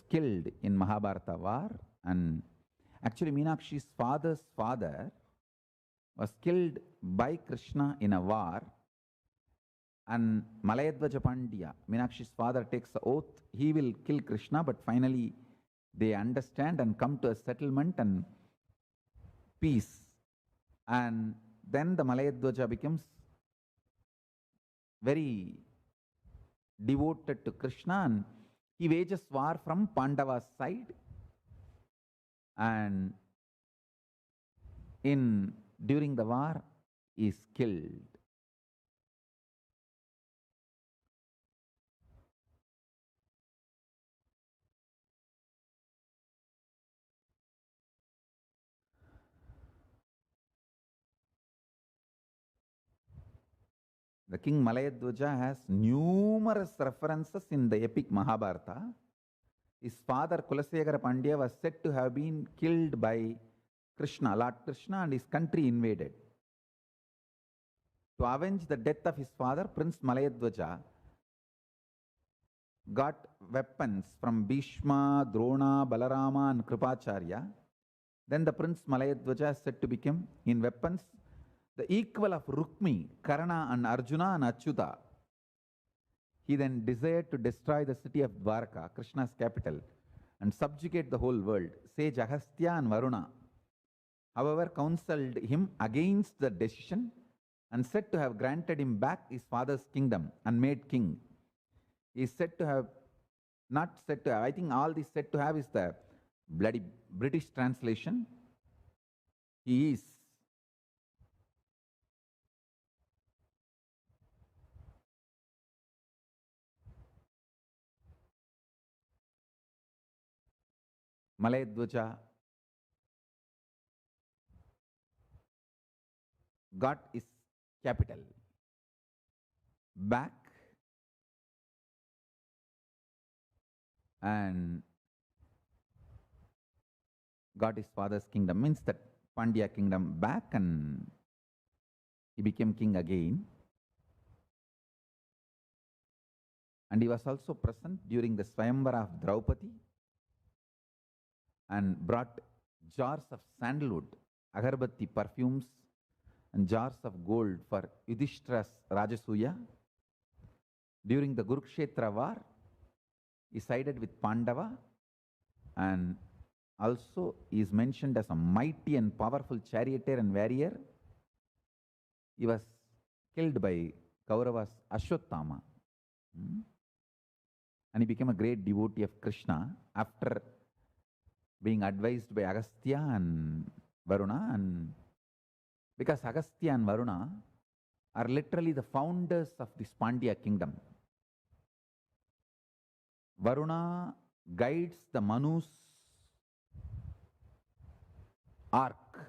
killed in Mahabharata war, and actually Meenakshi's father's father was killed by Krishna in a war, and Malayadvaja Pandya, Meenakshi's father, takes the oath he will kill Krishna, but finally they understand and come to a settlement and peace. And then the Malayadvaja becomes very devoted to Krishna, and he wages war from Pandava's side, and during the war is killed. The king Malayadvaja has numerous references in the epic Mahabharata. His father Kulasegara Pandya was said to have been killed by Krishna, Lord Krishna, and his country invaded. To avenge the death of his father, Prince Malayadvaja got weapons from Bhishma, Drona, Balarama, and Kripacharya. Then the Prince Malayadvaja is said to become, in weapons, the equal of Rukmi, Karna, and Arjuna and Achyuta. He then desired to destroy the city of Dwarka, Krishna's capital, and subjugate the whole world. Sage Agastya and Varuna, however, counseled him against the decision and said to have granted him back his father's kingdom and made king. He is said to have, not said to have, I think all this said to have is the bloody British translation. He is Malayadvaja got his capital back and got his father's kingdom, means that Pandya kingdom back, and he became king again. And he was also present during the Swayamvara of Draupadi and brought jars of sandalwood, agarbatti perfumes, and jars of gold for Yudhishthira's Rajasuya. During the Kurukshetra war, he sided with Pandava, and also is mentioned as a mighty and powerful charioteer and warrior. He was killed by Kauravas Ashwatthama. And he became a great devotee of Krishna after being advised by Agastya and Varuna, and because Agastya and Varuna are literally the founders of this Pandya kingdom. Varuna guides the Manu's ark,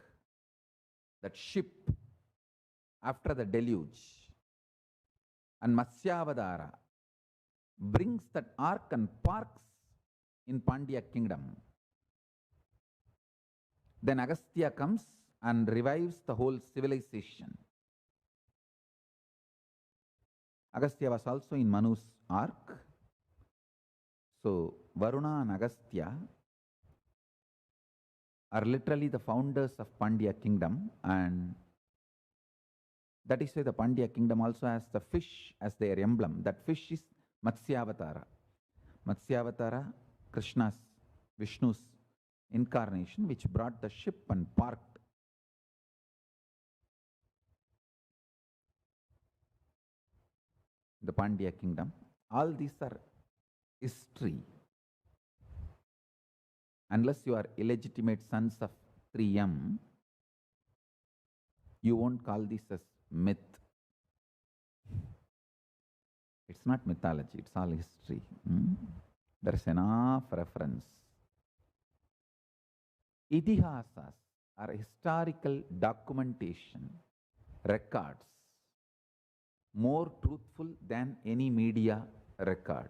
that ship after the deluge, and Matsyavadara brings that ark and parks in Pandya kingdom. Then Agastya comes and revives the whole civilization. Agastya was also in Manu's ark. So Varuna and Agastya are literally the founders of Pandya kingdom, and that is why the Pandya kingdom also has the fish as their emblem. That fish is Matsyavatara. Matsyavatara, Krishna's, Vishnu's incarnation, which brought the ship and parked. The Pandya kingdom. All these are history. Unless you are illegitimate sons of 3M, you won't call this as myth. It's not mythology, it's all history. There is enough reference. Itihasas are historical documentation, records, more truthful than any media record.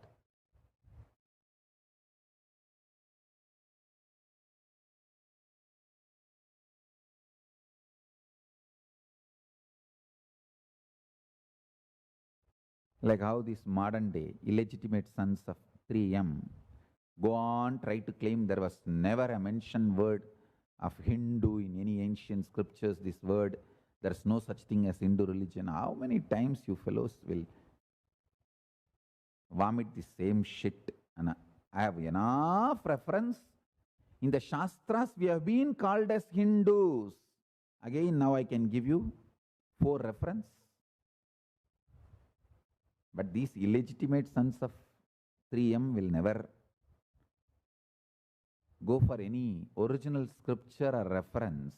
Like how these modern day illegitimate sons of 3M go on, try to claim there was never a mentioned word of Hindu in any ancient scriptures. This word, there's no such thing as Hindu religion. How many times you fellows will vomit the same shit? And I have enough reference. In the Shastras, we have been called as Hindus. Again, now I can give you 4 references. But these illegitimate sons of 3M will never go for any original scripture or reference.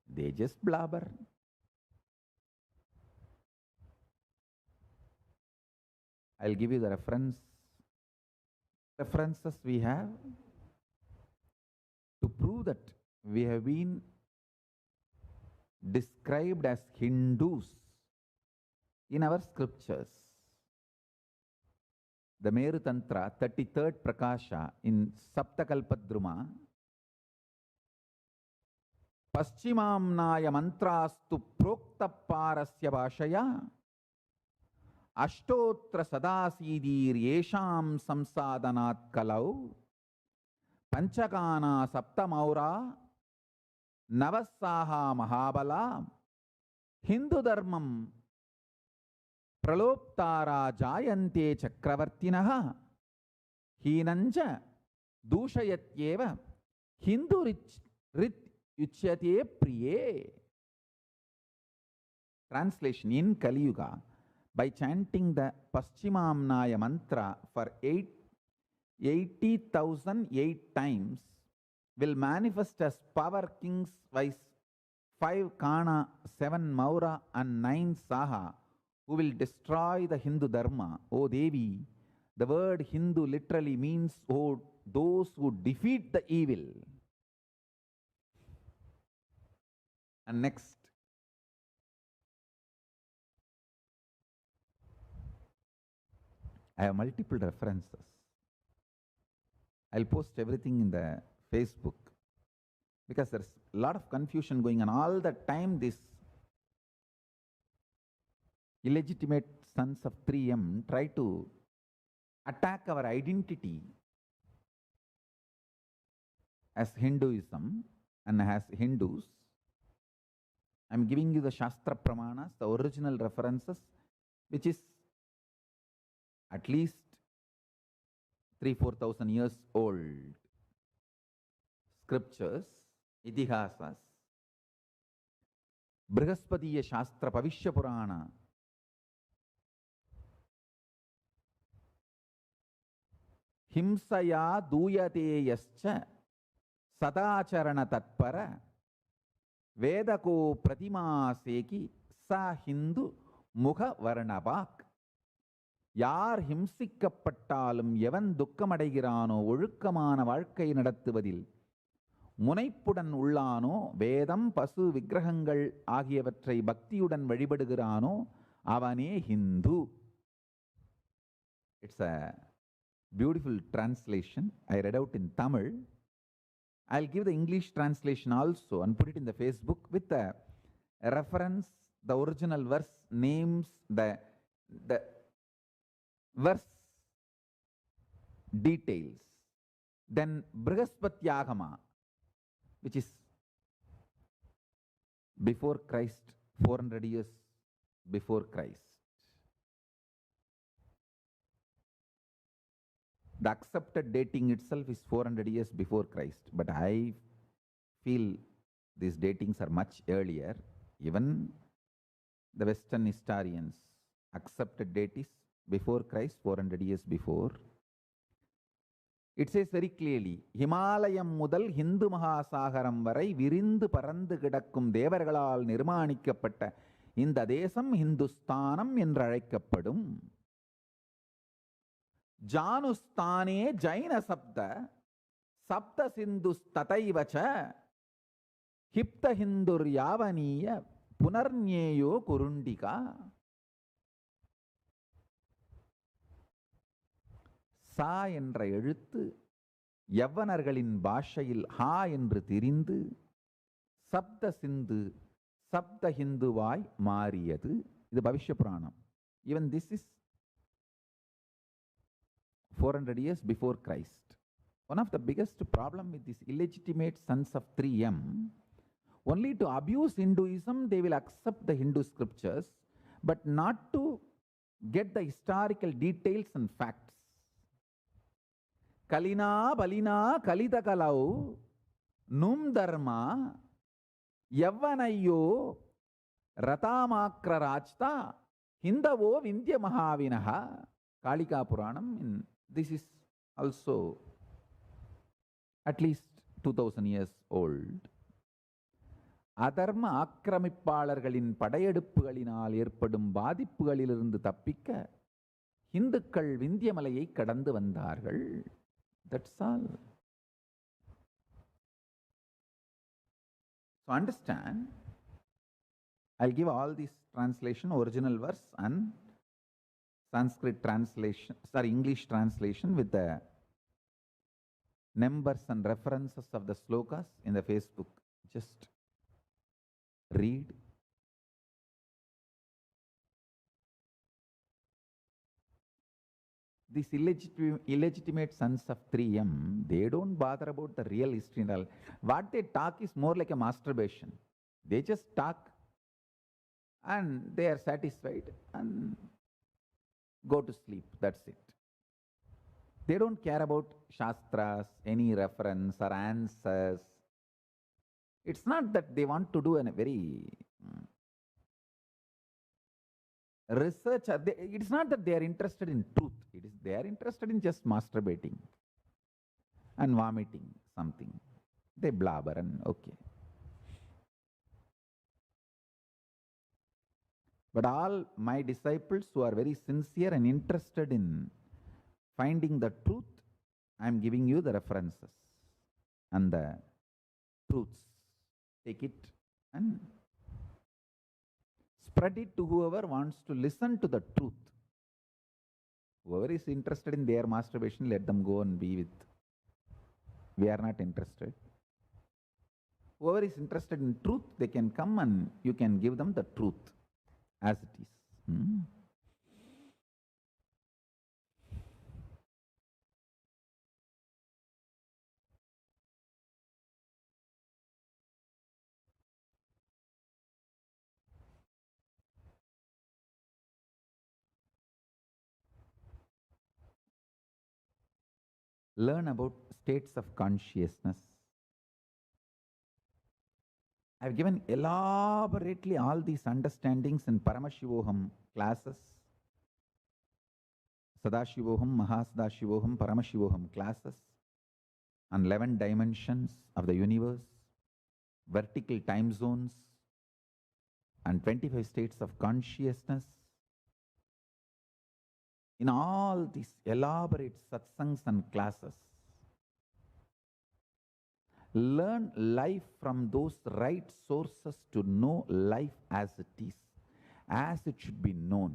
They just blabber. I'll give you the references we have to prove that we have been described as Hindus in our scriptures. The Meru Tantra, 33rd Prakasha in Saptakalpadruma, Paschimamnaya mantrastu prokta parasya bhashaya Ashtotra sadasidir yesham samsadanat kalau Panchakana saptamaura Navasaha mahabala Hindu dharmam Praloptara jayante chakravartinaha Hinanja dushayatyeva Hindu rit uchyate priye. Translation: in Kali Yuga, by chanting the Paschimamnaya mantra for 80,008 times, will manifest as power kings vice 5 Kana, 7 Maura and 9 Saha, who will destroy the Hindu Dharma. O Devi, the word Hindu literally means those who defeat the evil. And next, I have multiple references. I'll post everything in the Facebook because there's a lot of confusion going on. All the time this illegitimate sons of 3M try to attack our identity as Hinduism and as Hindus. I'm giving you the Shastra Pramanas, the original references, which is at least 3,000-4,000 years old. Scriptures, Itihasas, Brihaspatiya Shastra Pavishya Purana, Himsaya Duyate Yascha Sadacharana Tatpara Vedako Pratima Seki Sa Hindu Mukha Varnabak. யார் ஹிம்சிக்கப்பட்டாலும் எவன் துக்கமடைகிறானோ ஒழுக்கமான வாழ்க்கை நடத்துவதில் முனைப்புடன் உள்ளானோ வேதம் பசு விக்கிரகங்கள் ஆகியவற்றை பக்தியுடன் வழிபடுகிறானோ அவனே Hindu. It's a beautiful translation. I read out in Tamil. I'll give the English translation also and put it in the Facebook with a reference. The original verse names the the verse details. Then Brihaspatiagama, which is before Christ, 400 years before Christ. The accepted dating itself is 400 years before Christ, but I feel these datings are much earlier. Even the Western historians accepted date is before Christ, 400 years before. It says very clearly, Himalayam முதல் Hindu மகாசாகரம் வரை விரிந்து பறந்து கிடக்கும் தேவர்களால் நிர்மாணிக்கப்பட்ட இந்த தேசம் ஹிந்துஸ்தானம் என்று அழைக்கப்படும். ஜானுஸ்தானே ஜைன சப்த சப்த சிந்துஸ்ததைவச ஹிப்த ஹிந்துர் யாவனீய புனர்ஞேயோ குருண்டிகா. சா என்ற எழுத்து யவனர்களின் பாஷையில் ஹா என்று திரிந்து சப்த சிந்து சப்த ஹிந்துவாய் மாறியது. இது Bhavishya Purana. Even this is 400 years before Christ. One of the biggest problem with these illegitimate sons of 3M, only to abuse Hinduism they will accept the Hindu scriptures, but not to get the historical details and facts. Kalina balina kalita kalau num dharma yavvanayyo ratamakra rajta hindavo vindya mahavinaha. Kalika Puranam. This is also at least 2000 years old. அதர்ம ஆக்கிரமிப்பாளர்களின் படையெடுப்புகளினால் ஏற்படும் பாதிப்புகளிலிருந்து தப்பிக்க இந்துக்கள் விந்திய மலையை கடந்து வந்தார்கள். That's all. So understand, I'll give all this translation, original verse and Sanskrit translation, English translation with the numbers and references of the slokas in the Facebook. Just read. These illegitimate sons of 3M, they don't bother about the real history and all. What they talk is more like a masturbation. They just talk and they are satisfied and go to sleep. That's it. They don't care about shastras, any reference or answers. It's not that they want to do a very research. It's not that they are interested in truth. It is they are interested in just masturbating and vomiting something. They blabber and okay. But all my disciples who are very sincere and interested in finding the truth, I am giving you the references and the truths. Take it and spread it to whoever wants to listen to the truth. Whoever is interested in their masturbation, let them go and be with. We are not interested. Whoever is interested in truth, they can come and you can give them the truth as it is. Learn about states of consciousness. I've given elaborately all these understandings in Paramashivoham classes. Sadashivoham, Mahasadashivoham, Paramashivoham classes on 11 dimensions of the universe, vertical time zones, and 25 states of consciousness. In all these elaborate satsangs and classes, learn life from those right sources to know life as it is, as it should be known.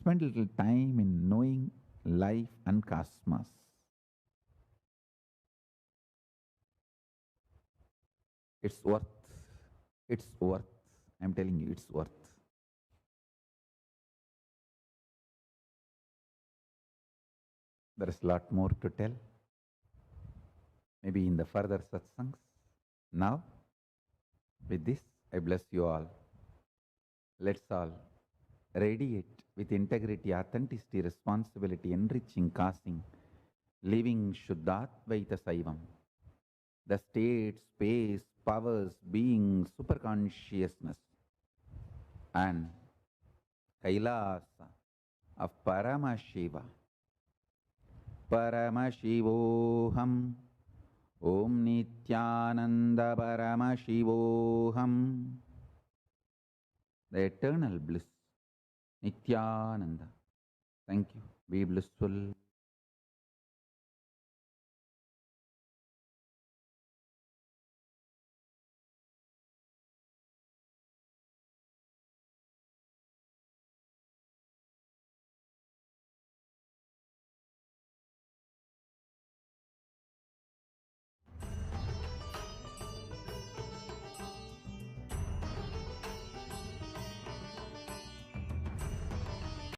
Spend a little time in knowing life and cosmos. It's worth I'm telling you, it's worth. There is a lot more to tell, maybe in the further satsangs. Now, with this, I bless you all. Let's all radiate with integrity, authenticity, responsibility, enriching, causing, living Shuddhatvaita Saivam. The state, space, powers, being, superconsciousness, and KAILASA of Paramashiva. Paramashivoham. Om Nithyananda Paramashivoham. The eternal bliss. Nithyananda. Thank you. Be blissful.